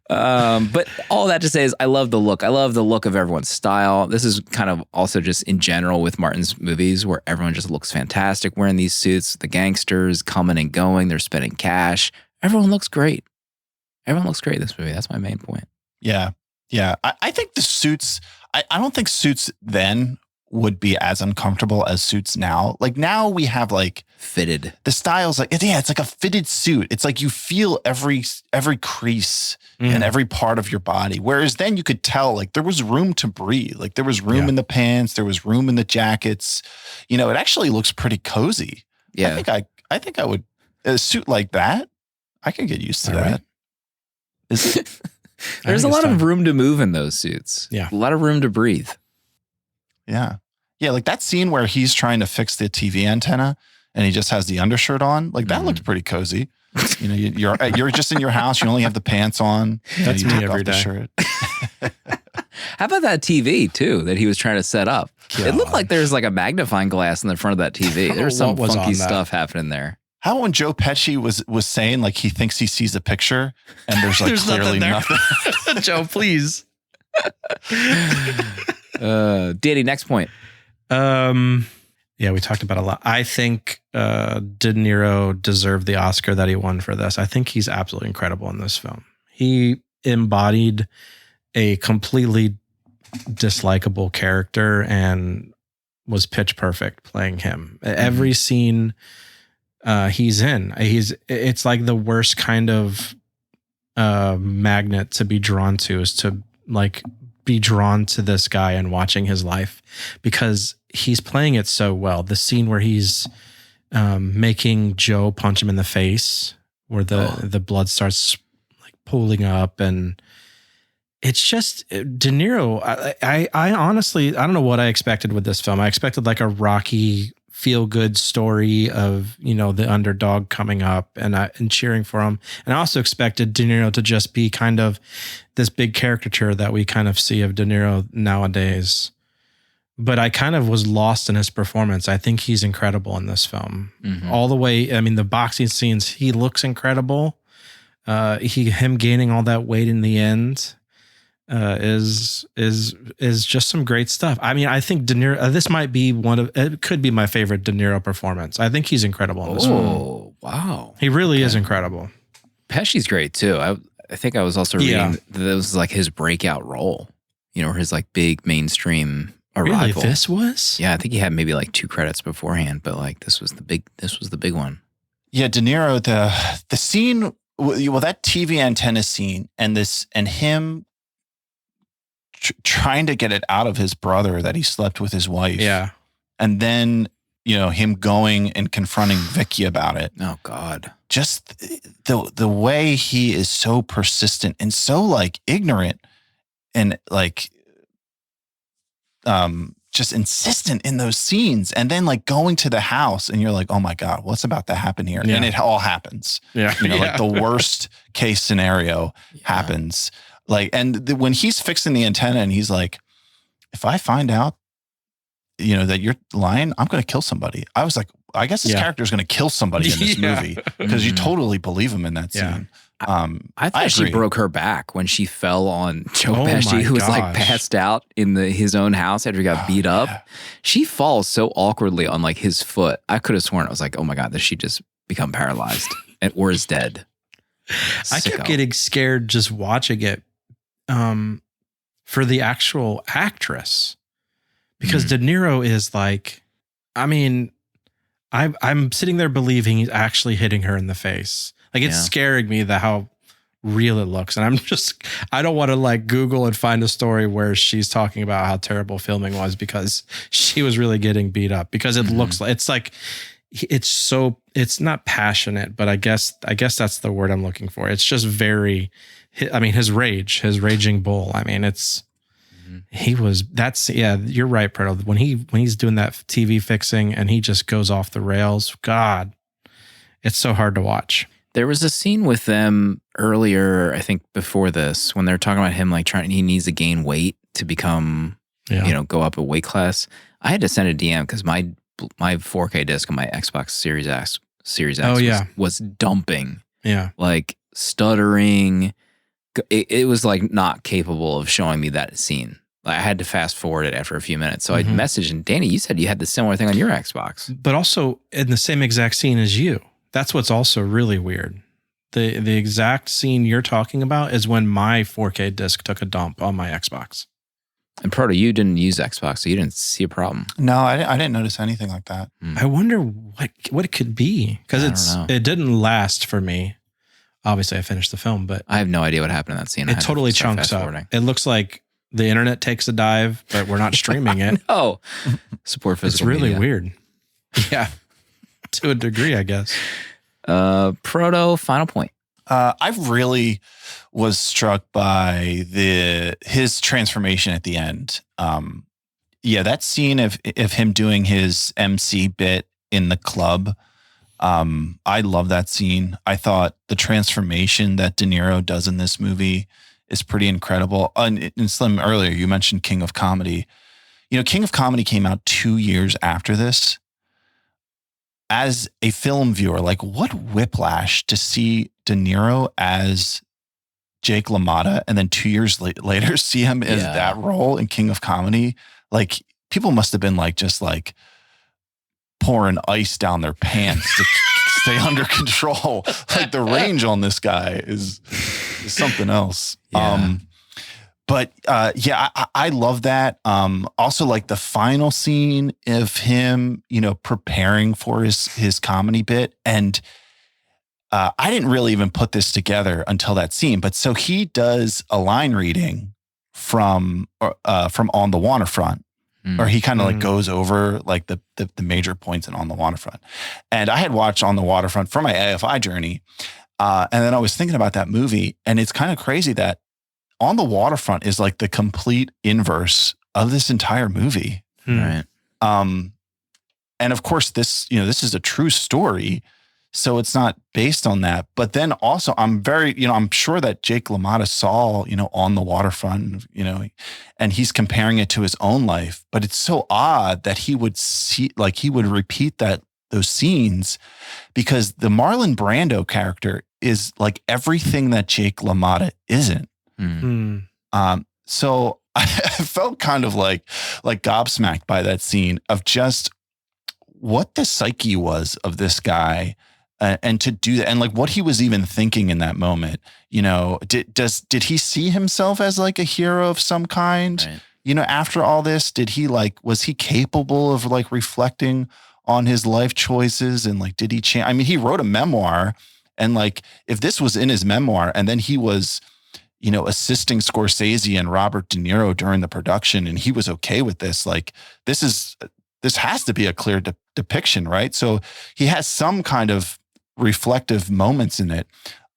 But all that to say is I love the look. I love the look of everyone's style. This is kind of also just in general with Martin's movies where everyone just looks fantastic wearing these suits. The gangsters coming and going. They're spending cash. Everyone looks great. Everyone looks great in this movie. That's my main point. Yeah. Yeah. I think the suits, I don't think suits then would be as uncomfortable as suits now. Like now we have like fitted. The style's like, yeah, it's like a fitted suit. It's like you feel every crease and every part of your body. Whereas then you could tell like there was room to breathe. Like there was room in the pants. There was room in the jackets. You know, it actually looks pretty cozy. Yeah. I think I would, a suit like that, I could get used to that. Right. Is it? There's a lot of room to move in those suits. Yeah. A lot of room to breathe. Yeah. Yeah. Like that scene where he's trying to fix the TV antenna and he just has the undershirt on. Like that looked pretty cozy. You know, you're just in your house. You only have the pants on. That's you me take every off the day. shirt. How about that TV too that he was trying to set up? It looked like there's like a magnifying glass in the front of that TV. There's some What was funky on that? stuff happening there. How about when Joe Pesci was saying like he thinks he sees a picture and there's like clearly nothing. Joe, please. Danny, next point. Yeah, we talked about a lot. I think De Niro deserved the Oscar that he won for this. I think he's absolutely incredible in this film. He embodied a completely dislikable character and was pitch perfect playing him. Every scene he's in, it's like the worst kind of magnet to be drawn to is to like be drawn to this guy and watching his life because he's playing it so well. The scene where he's making Joe punch him in the face, where the blood starts like pooling up, and it's just De Niro. I honestly, I don't know what I expected with this film. I expected like a Rocky feel good story of, you know, the underdog coming up and cheering for him. And I also expected De Niro to just be kind of this big caricature that we kind of see of De Niro nowadays. But I kind of was lost in his performance. I think he's incredible in this film. All the way. I mean, the boxing scenes, he looks incredible. Him gaining all that weight in the end is just some great stuff. I mean, I think De Niro, this might be it could be my favorite De Niro performance. I think he's incredible in this film. Oh, wow. He really is incredible. Pesci's great too. I think I was also reading that this was like his breakout role, you know, his like big mainstream arrival. Really, this was? Yeah, I think he had maybe like 2 credits beforehand, but like this was the big one. Yeah, De Niro, the scene, well, that TV antenna scene and him trying to get it out of his brother that he slept with his wife. Yeah. And then, you know, him going and confronting Vicky about it. Oh God. Just the way he is so persistent and so like ignorant and like just insistent in those scenes, and then like going to the house and you're like, oh my God, what's about to happen here? Yeah. And it all happens. Yeah. You know, like the worst case scenario happens. Like, and when he's fixing the antenna and he's like, if I find out, you know, that you're lying, I'm going to kill somebody. I was like, I guess this character is going to kill somebody in this movie because you totally believe him in that scene. I thought she broke her back when she fell on Joe Pesci, who was like passed out in his own house after he got beat up. Yeah. She falls so awkwardly on like his foot. I could have sworn I was like, oh my God, does she just become paralyzed or is dead? I kept Sicko. getting scared just watching it for the actual actress because De Niro is like, I mean, I'm sitting there believing he's actually hitting her in the face. Like it's scaring me how real it looks. And I don't want to like Google and find a story where she's talking about how terrible filming was because she was really getting beat up because it looks like, it's not passionate, but I guess that's the word I'm looking for. It's just very, I mean, his raging bull. I mean, you're right, Preto. When he's doing that TV fixing and he just goes off the rails, God, it's so hard to watch. There was a scene with them earlier, I think before this, when they're talking about him like he needs to gain weight to become, go up a weight class. I had to send a DM because my 4K disc on my Xbox Series X was dumping. Yeah. Like stuttering. It was like not capable of showing me that scene. Like I had to fast forward it after a few minutes. So I messaged, and Danny, you said you had the similar thing on your Xbox. But also in the same exact scene as you. That's what's also really weird. The exact scene you're talking about is when my 4K disc took a dump on my Xbox. And Proto, you didn't use Xbox, so you didn't see a problem. No, I didn't notice anything like that. I wonder what it could be because it didn't last for me. Obviously, I finished the film, but I have no idea what happened in that scene. It totally chunks up. It looks like the internet takes a dive, but we're not streaming it. No, support physical. It's really media. weird. Yeah, to a degree, I guess. Proto, final point. I really was struck by his transformation at the end. That scene of him doing his MC bit in the club. I love that scene. I thought the transformation that De Niro does in this movie is pretty incredible. And Slim, earlier you mentioned King of Comedy. King of Comedy came out 2 years after this. As a film viewer, like what whiplash to see De Niro as Jake LaMotta and then 2 years later see him as that role in King of Comedy. Like people must have been like just like pouring ice down their pants to stay under control. Like the range on this guy is something else. Yeah. I love that. Also like the final scene of him, preparing for his comedy bit. And I didn't really even put this together until that scene. But so he does a line reading from On the Waterfront, or he kind of like goes over like the major points in On the Waterfront. And I had watched On the Waterfront for my AFI journey. And then I was thinking about that movie, and it's kind of crazy that On the Waterfront is like the complete inverse of this entire movie. Right. And of course this is a true story, so it's not based on that. But then also I'm sure that Jake LaMotta saw, On the Waterfront, and he's comparing it to his own life. But it's so odd that he would repeat those scenes, because the Marlon Brando character is like everything that Jake LaMotta isn't. So I felt kind of like gobsmacked by that scene of just what the psyche was of this guy, and to do that, and like what he was even thinking in that moment. Did he see himself as like a hero of some kind? Right. After all this, was he capable of like reflecting on his life choices, and like did he change? I mean, he wrote a memoir, and like if this was in his memoir, and then he was assisting Scorsese and Robert De Niro during the production, and he was okay with this. Like this has to be a clear depiction, right? So he has some kind of reflective moments in it.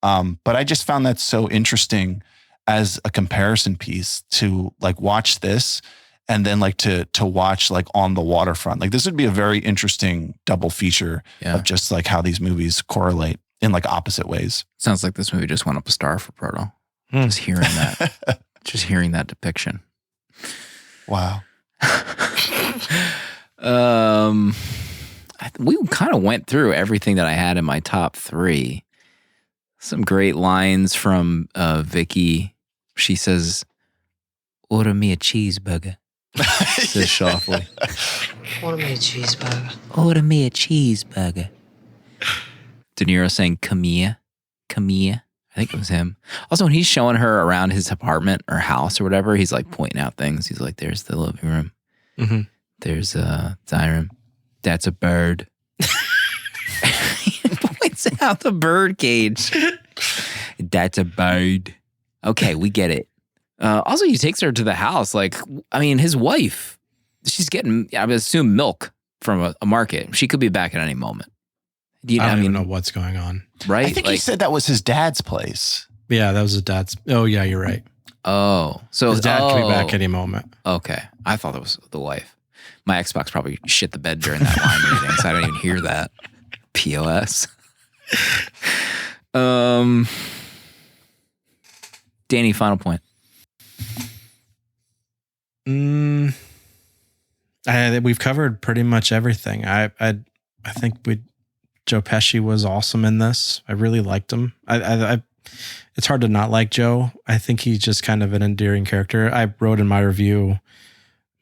But I just found that so interesting as a comparison piece to like watch this, and then like to watch like On the Waterfront. Like this would be a very interesting double feature of just like how these movies correlate in like opposite ways. Sounds like this movie just went up a star for Proto. Just hearing that depiction. Wow. We kind of went through everything that I had in my top 3. Some great lines from Vicky. She says, "Order me a cheeseburger." Says Shoffley. Order me a cheeseburger. Order me a cheeseburger. De Niro saying, "Come here, come here." think it was him. Also, when he's showing her around his apartment or house or whatever, he's like pointing out things. He's like, there's the living room. Mm-hmm. There's a dining room. That's a bird. He points out the bird cage. That's a bird. Okay, we get it. Also, he takes her to the house. Like, I mean, his wife, she's getting, I would assume, milk from a market. She could be back at any moment. I don't even know what's going on. Right? I think he said that was his dad's place. Yeah, that was his dad's. Oh, yeah, you're right. Oh. So His dad could be back any moment. Okay. I thought that was the wife. My Xbox probably shit the bed during that line reading, so I don't even hear that. POS. Danny, final point. We've covered pretty much everything. I think Joe Pesci was awesome in this. I really liked him. It's hard to not like Joe. I think he's just kind of an endearing character. I wrote in my review,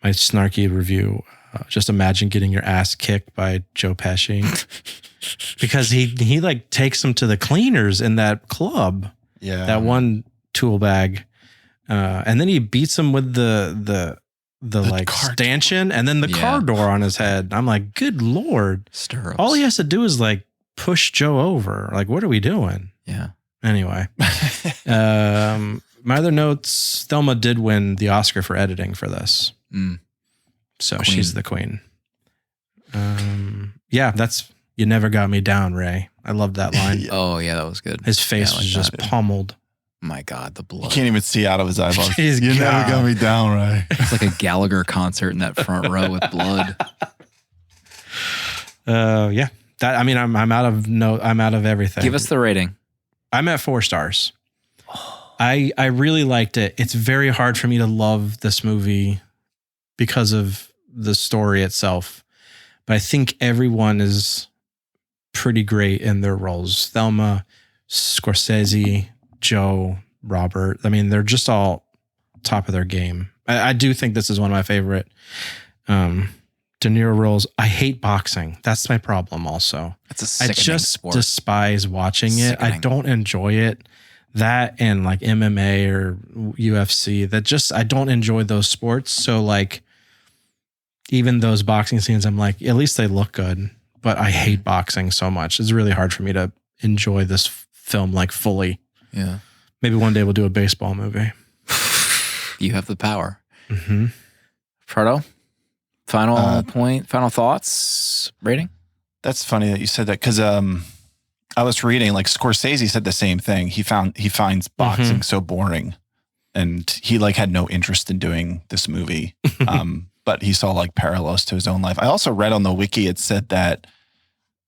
my snarky review, just imagine getting your ass kicked by Joe Pesci because he like takes him to the cleaners in that club. Yeah. That one tool bag. And then he beats him with the like stanchion and then the car door on his head. I'm like, good Lord. Stirrups. All he has to do is like push Joe over. Like, what are we doing? Yeah. Anyway, my other notes, Thelma did win the Oscar for editing for this. So Queen. She's the queen. Yeah, that's, you never got me down, Ray. I loved that line. Oh, yeah, that was good. His face Yeah, I was like just that. pummeled. My God, the blood. You can't even see out of his eyeballs. He's You never gone. got me down, right? It's like a Gallagher concert in that front row with blood. Yeah. That, I mean, I'm out of everything. Give us the rating. I'm at 4 stars. I really liked it. It's very hard for me to love this movie because of the story itself. But I think everyone is pretty great in their roles. Thelma, Scorsese, Joe, Robert. I mean, they're just all top of their game. I do think this is one of my favorite De Niro roles. I hate boxing. That's my problem also. It's a I sickening just sport. despise watching it. I Sickening. don't enjoy it. That and like MMA or UFC, that just, I don't enjoy those sports. So like even those boxing scenes, I'm like, at least they look good, but I hate boxing so much. It's really hard for me to enjoy this film like fully. Yeah. Maybe one day we'll do a baseball movie. You have the power. Mm-hmm. Frodo, final point, final thoughts, rating? That's funny that you said that because I was reading like Scorsese said the same thing. He finds boxing so boring, and he like had no interest in doing this movie. But he saw like parallels to his own life. I also read on the wiki it said that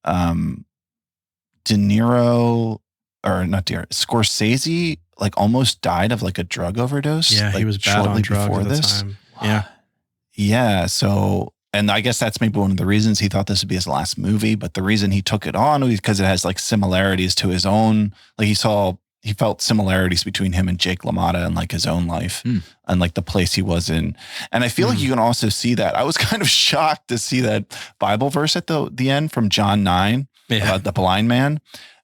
De Niro or not De Niro, Scorsese like almost died of like a drug overdose. Yeah, like, he was bad on drugs at the time. Yeah. Yeah. So, and I guess that's maybe one of the reasons he thought this would be his last movie. But the reason he took it on was because it has like similarities to his own. Like he felt similarities between him and Jake LaMotta and like his own life and like the place he was in. And I feel like you can also see that. I was kind of shocked to see that Bible verse at the end from John 9 about the blind man.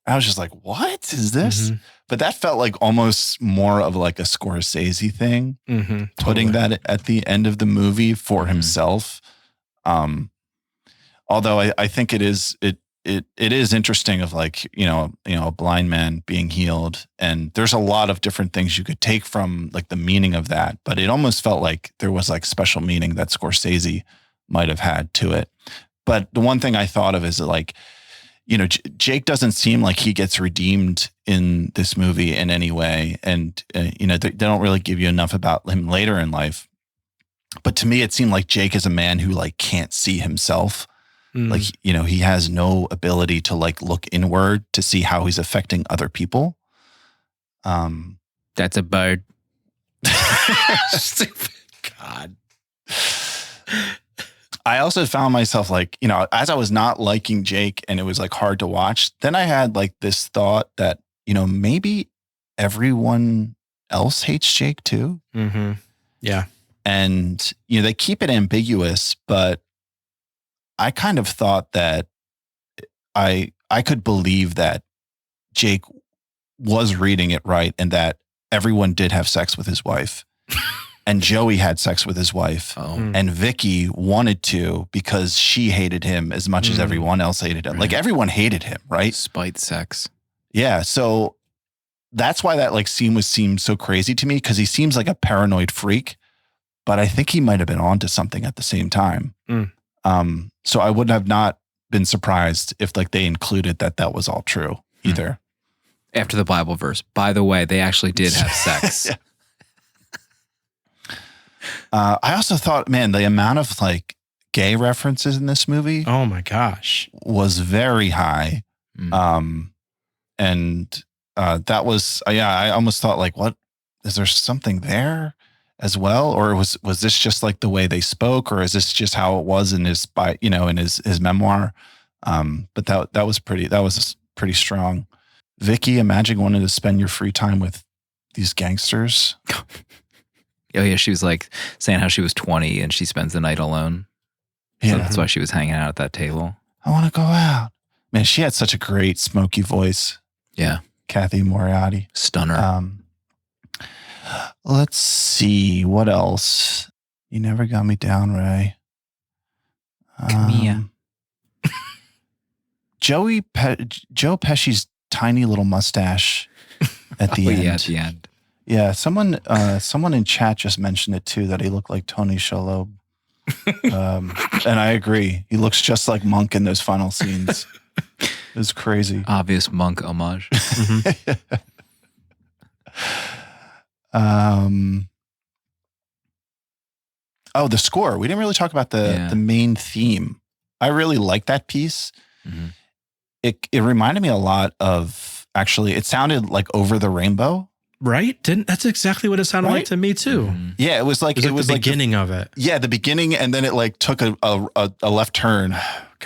I was just like, what is this? But that felt like almost more of like a Scorsese thing, putting that at the end of the movie for himself. Although I think it is interesting of like, you know, a blind man being healed, and there's a lot of different things you could take from like the meaning of that, but it almost felt like there was like special meaning that Scorsese might have had to it. But the one thing I thought of is like, you know, Jake doesn't seem like he gets redeemed in this movie in any way. And, you know, they don't really give you enough about him later in life. But to me, it seemed like Jake is a man who like can't see himself. Like, you know, he has no ability to like look inward to see how he's affecting other people. That's a bird. Stupid. God. I also found myself like, you know, as I was not liking Jake and it was like hard to watch, then I had like this thought that, you know, maybe everyone else hates Jake too. Yeah. And, you know, they keep it ambiguous, but I kind of thought that I could believe that Jake was reading it right and that everyone did have sex with his wife. And Joey had sex with his wife. Oh. And Vicky wanted to because she hated him as much as everyone else hated him. Like everyone hated him, right? Spite sex. Yeah. So that's why that like scene seemed so crazy to me, because he seems like a paranoid freak, but I think he might have been onto something at the same time. So I would have not been surprised if like they included that was all true either. After the Bible verse, by the way, they actually did have sex. Yeah. I also thought, man, the amount of like gay references in this movie Oh my gosh. was very high. Mm. And that was, I almost thought like, what, is there something there as well? Or was this just like the way they spoke, or is this just how it was in his, in his memoir? But that was pretty strong. Vicky, imagine wanting to spend your free time with these gangsters. Oh yeah, she was like saying how she was 20 and she spends the night alone. So Yeah. that's why she was hanging out at that table. I want to go out. Man, she had such a great smoky voice. Yeah. Kathy Moriarty. Stunner. Let's see what else. You never got me down, Ray. Camilla. Joe Pesci's tiny little mustache at the end. Yeah, at the end. Yeah, someone in chat just mentioned it too, that he looked like Tony Shalhoub. And I agree. He looks just like Monk in those final scenes. It was crazy. Obvious Monk homage. Oh, the score. We didn't really talk about the main theme. I really like that piece. Mm-hmm. It reminded me a lot of, actually, it sounded like Over the Rainbow. Right? That's exactly what it sounded like to me too. Mm-hmm. Yeah, it was like It was the beginning of it. Yeah, the beginning, and then it like took a left turn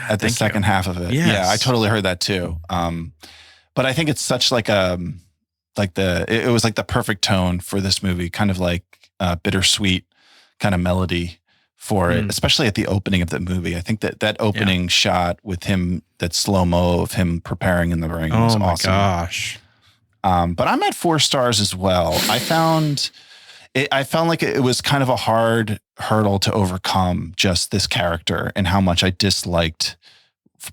at the second half of it. Yes. Yeah, I totally heard that too. But I think it's such like it was like the perfect tone for this movie, kind of like bittersweet kind of melody for it, especially at the opening of the movie. I think that opening shot with him, that slow-mo of him preparing in the ring was Oh my awesome. gosh. But I'm at 4 stars as well. I found like it was kind of a hard hurdle to overcome, just this character and how much I disliked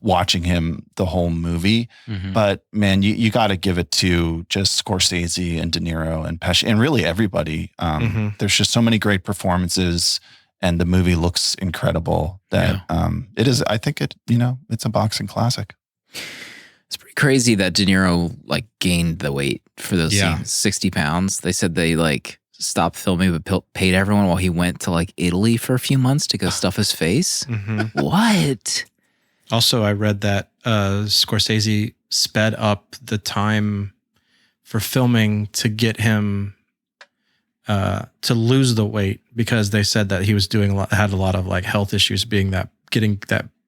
watching him the whole movie. Mm-hmm. But man, you got to give it to just Scorsese and De Niro and Pesci and really everybody. There's just so many great performances, and the movie looks incredible that it is. I think it's a boxing classic. It's pretty crazy that De Niro like gained the weight for those scenes, 60 pounds. They said they like stopped filming but paid everyone while he went to like Italy for a few months to go stuff his face. What? Also, I read that Scorsese sped up the time for filming to get him to lose the weight, because they said that he was had a lot of like health issues getting that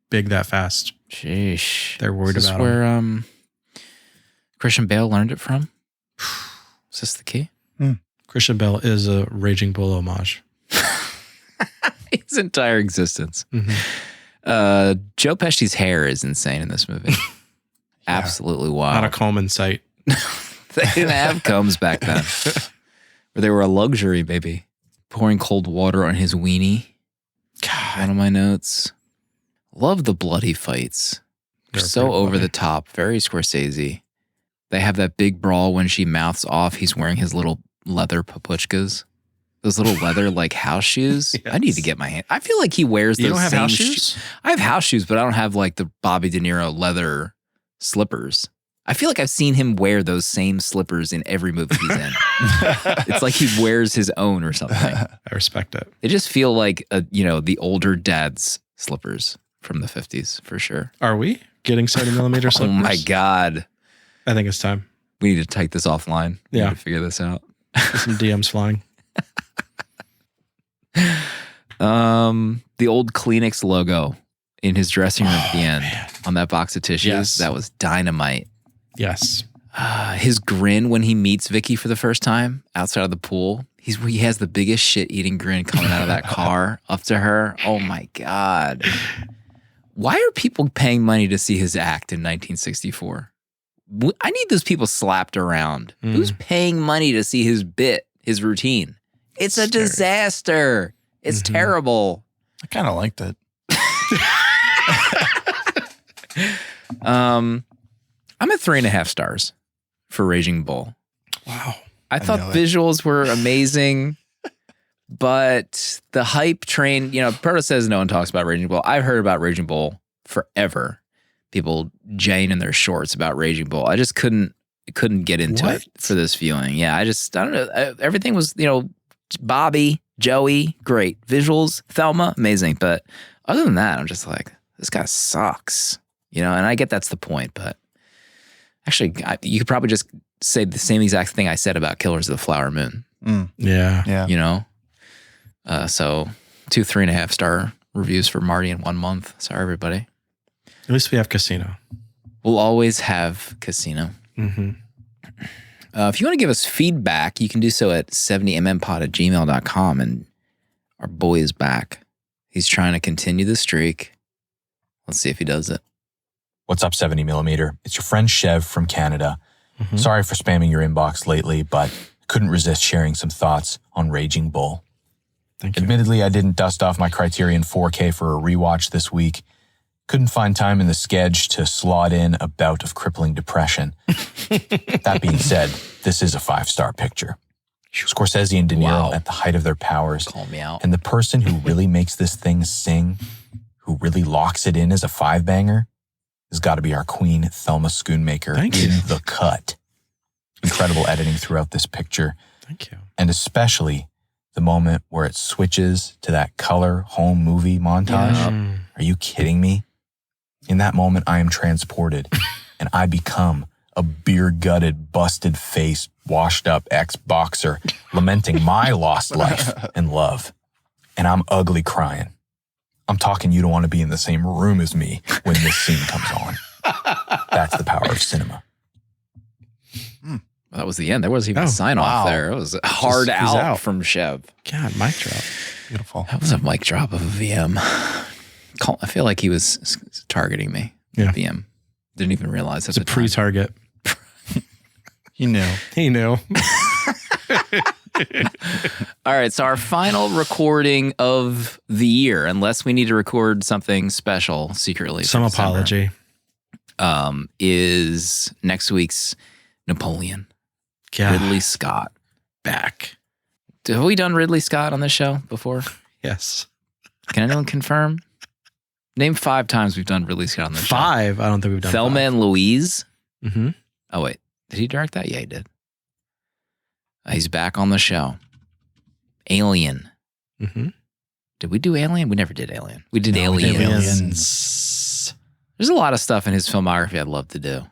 big that fast. Sheesh. They're worried Is this about where Christian Bale learned it from? Is this the key? Christian Bale is a Raging Bull homage. His entire existence. Joe Pesci's hair is insane in this movie. Absolutely wild. Not a comb in sight. They didn't have combs back then. Or they were a luxury, baby. Pouring cold water on his weenie. God. One of my notes. Love the bloody fights. They're They're so pretty over bloody. the top. Very Scorsese. They have that big brawl when she mouths off. He's wearing his little leather papuchkas. Those little leather like house shoes. Yes. I need to get my hand. I feel like he wears those. You don't have same house shoes? I have house shoes, but I don't have like the Bobby De Niro leather slippers. I feel like I've seen him wear those same slippers in every movie he's in. It's like he wears his own or something. I respect it. They just feel like the older dad's slippers from the 50s for sure. Are we getting 70mm slippers? Oh my God. I think it's time. We need to take this offline. We Yeah. need to figure this out. Get some DMs flying. The old Kleenex logo in his dressing room at the end on that box of tissues. Yes. That was dynamite. Yes. His grin when he meets Vicky for the first time outside of the pool. He has the biggest shit-eating grin coming out of that car up to her. Oh my God. Why are people paying money to see his act in 1964? I need those people slapped around. Who's paying money to see his bit, his routine? It's a disaster. It's terrible. I kind of liked it. I'm at 3.5 stars for Raging Bull. Wow. I thought visuals were amazing, but the hype train, Proto says no one talks about Raging Bull. I've heard about Raging Bull forever. People jaying in their shorts about Raging Bull. I just couldn't get into it for this viewing. Yeah, I don't know. Everything was, Bobby, Joey, great. Visuals, Thelma, amazing. But other than that, I'm just like, this guy sucks. And I get that's the point, but actually, you could probably just say the same exact thing I said about Killers of the Flower Moon. Yeah. So 2 3.5 star reviews for Marty in 1 month. Sorry, everybody. At least we have Casino. We'll always have Casino. Mm-hmm. If you want to give us feedback, you can do so at 70mmpod@gmail.com. And our boy is back. He's trying to continue the streak. Let's see if he does it. What's up, 70mm? It's your friend Chev from Canada. Sorry for spamming your inbox lately, but couldn't resist sharing some thoughts on Raging Bull. Thank you. Admittedly, I didn't dust off my Criterion 4K for a rewatch this week. Couldn't find time in the schedule to slot in a bout of crippling depression. That being said, this is a 5-star picture. Scorsese and De Niro at the height of their powers. Call me out. And the person who really makes this thing sing, who really locks it in as a 5-banger, has got to be our queen, Thelma Schoonmaker, Thank in you. The Cut. Incredible editing throughout this picture. Thank you. And especially the moment where it switches to that color home movie montage. Are you kidding me? In that moment, I am transported and I become a beer-gutted, busted-faced, washed-up ex-boxer lamenting my lost life and love. And I'm ugly crying. I'm talking you don't want to be in the same room as me when this scene comes on. That's the power of cinema. Well, that was the end. There wasn't even a sign off there. It was a hard out from Chev. God, mic drop. Beautiful. That was a mic drop of a VM. I feel like he was targeting me. Yeah. VM. Didn't even realize It's a pre-target. You knew. He knew. All right, so our final recording of the year, unless we need to record something special secretly. for Some December, apology. is next week's Napoleon. God. Ridley Scott. Back. Have we done Ridley Scott on this show before? Yes. Can anyone confirm? Name 5 times we've done Ridley Scott on this show. 5. I don't think we've done Thelma and Louise. Mm-hmm. Oh, wait. Did he direct that? Yeah, he did. He's back on the show. Alien. Mm-hmm. Did we do Alien? We never did Alien. We did Aliens. Aliens. There's a lot of stuff in his filmography I'd love to do.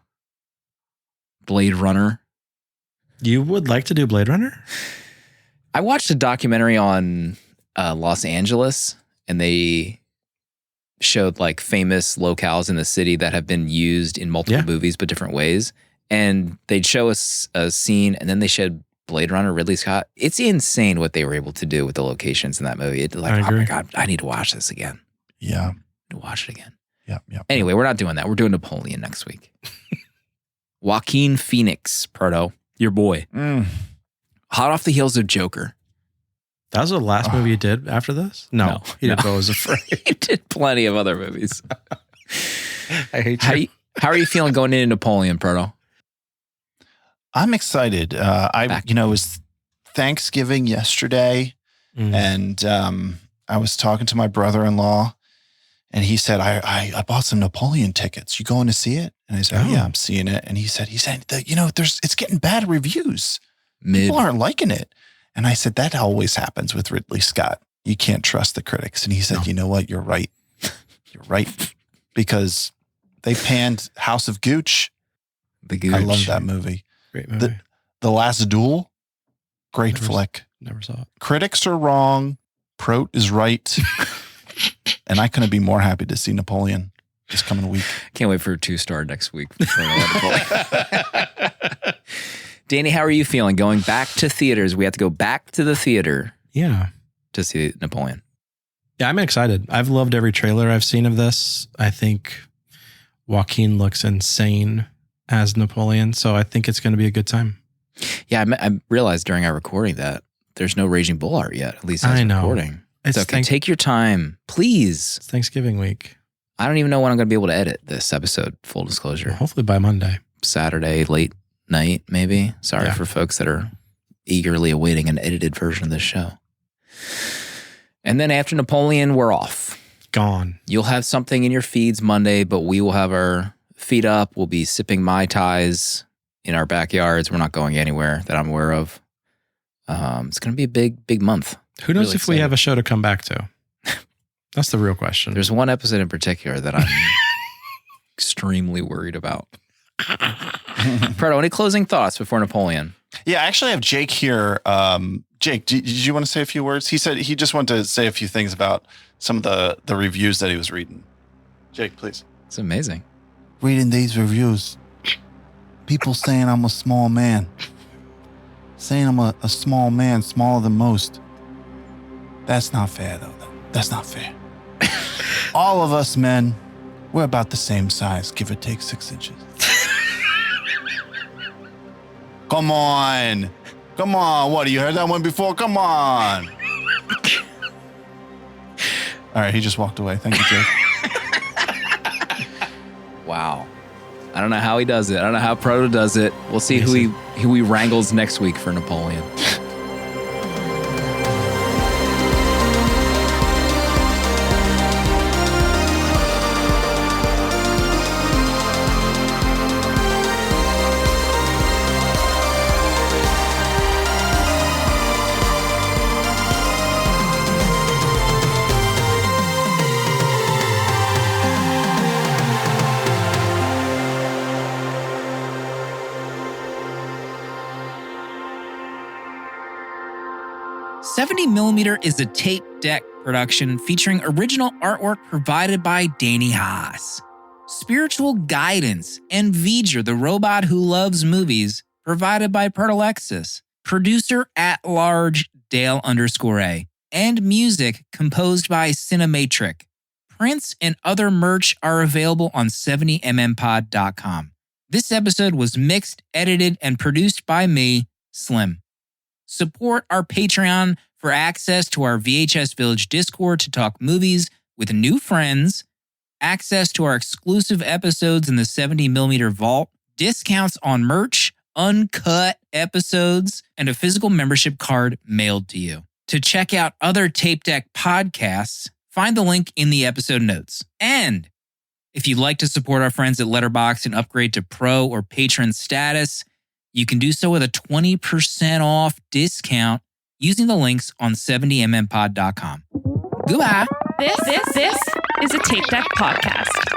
Blade Runner. You would like to do Blade Runner? I watched a documentary on Los Angeles, and they showed like famous locales in the city that have been used in multiple movies, but different ways. And they'd show us a scene, and then they showed Blade Runner, Ridley Scott. It's insane what they were able to do with the locations in that movie. It's like, oh my God, I need to watch this again. Yeah. To watch it again. Yeah. Anyway, we're not doing that. We're doing Napoleon next week. Joaquin Phoenix, Proto, your boy. Hot off the heels of Joker. That was the last movie you did after this? No. He did Beau is Afraid. He did plenty of other movies. I hate you. How are you feeling going into Napoleon, Proto? I'm excited. It was Thanksgiving yesterday, and I was talking to my brother-in-law, and he said, I bought some Napoleon tickets. You going to see it? And I said, yeah, I'm seeing it. And he said, it's getting bad reviews. People aren't liking it. And I said, that always happens with Ridley Scott. You can't trust the critics. And he said, you know what? You're right. You're right. Because they panned House of Gooch. The Gooch. I love that movie. Great movie. The Last Duel. Great flick. Never saw it. Critics are wrong. Prote is right. And I couldn't be more happy to see Napoleon this coming week. Can't wait for a 2-star next week. Danny, how are you feeling going back to theaters? We have to go back to the theater. Yeah. To see Napoleon. Yeah, I'm excited. I've loved every trailer I've seen of this. I think Joaquin looks insane as Napoleon. So I think it's going to be a good time. Yeah, I realized during our recording that there's no Raging Bull art yet, at least as I know. recording. It's okay. Take your time, please. It's Thanksgiving week. I don't even know when I'm going to be able to edit this episode, full disclosure. Well, hopefully by Monday. Saturday, late night, maybe. Sorry for folks that are eagerly awaiting an edited version of this show. And then after Napoleon, we're off. Gone. You'll have something in your feeds Monday, but we will have our feet up. We'll be sipping Mai Tais in our backyards. We're not going anywhere that I'm aware of. It's going to be a big month. Who knows if we have a show to come back to? That's the real question. There's one episode in particular that I'm extremely worried about. Fredo, any closing thoughts before Napoleon? Yeah, I actually have Jake here. Jake, did you want to say a few words? He said he just wanted to say a few things about some of the reviews that he was reading. Jake, please. It's amazing. Reading these reviews. People saying I'm a small man. Saying I'm a small man, smaller than most. That's not fair, though. That's not fair. All of us men, we're about the same size, give or take 6 inches. Come on. Come on. What, you heard that one before? Come on. All right, he just walked away. Thank you, Jake. Wow. I don't know how he does it. I don't know how Proto does it. We'll see who he wrangles next week for Napoleon. $70mm is a tape deck production featuring original artwork provided by Danny Haas. Spiritual guidance and V'ger, the robot who loves movies, provided by Pertalexis. Producer at large Dale_A. And music composed by Cinematric. Prints and other merch are available on 70mmpod.com. This episode was mixed, edited, and produced by me, Slim. Support our Patreon for access to our VHS Village Discord to talk movies with new friends, access to our exclusive episodes in the 70mm vault, discounts on merch, uncut episodes, and a physical membership card mailed to you. To check out other Tape Deck podcasts, find the link in the episode notes. And if you'd like to support our friends at Letterboxd and upgrade to pro or patron status, you can do so with a 20% off discount using the links on 70mmpod.com. Goodbye. This is a Tape Deck podcast.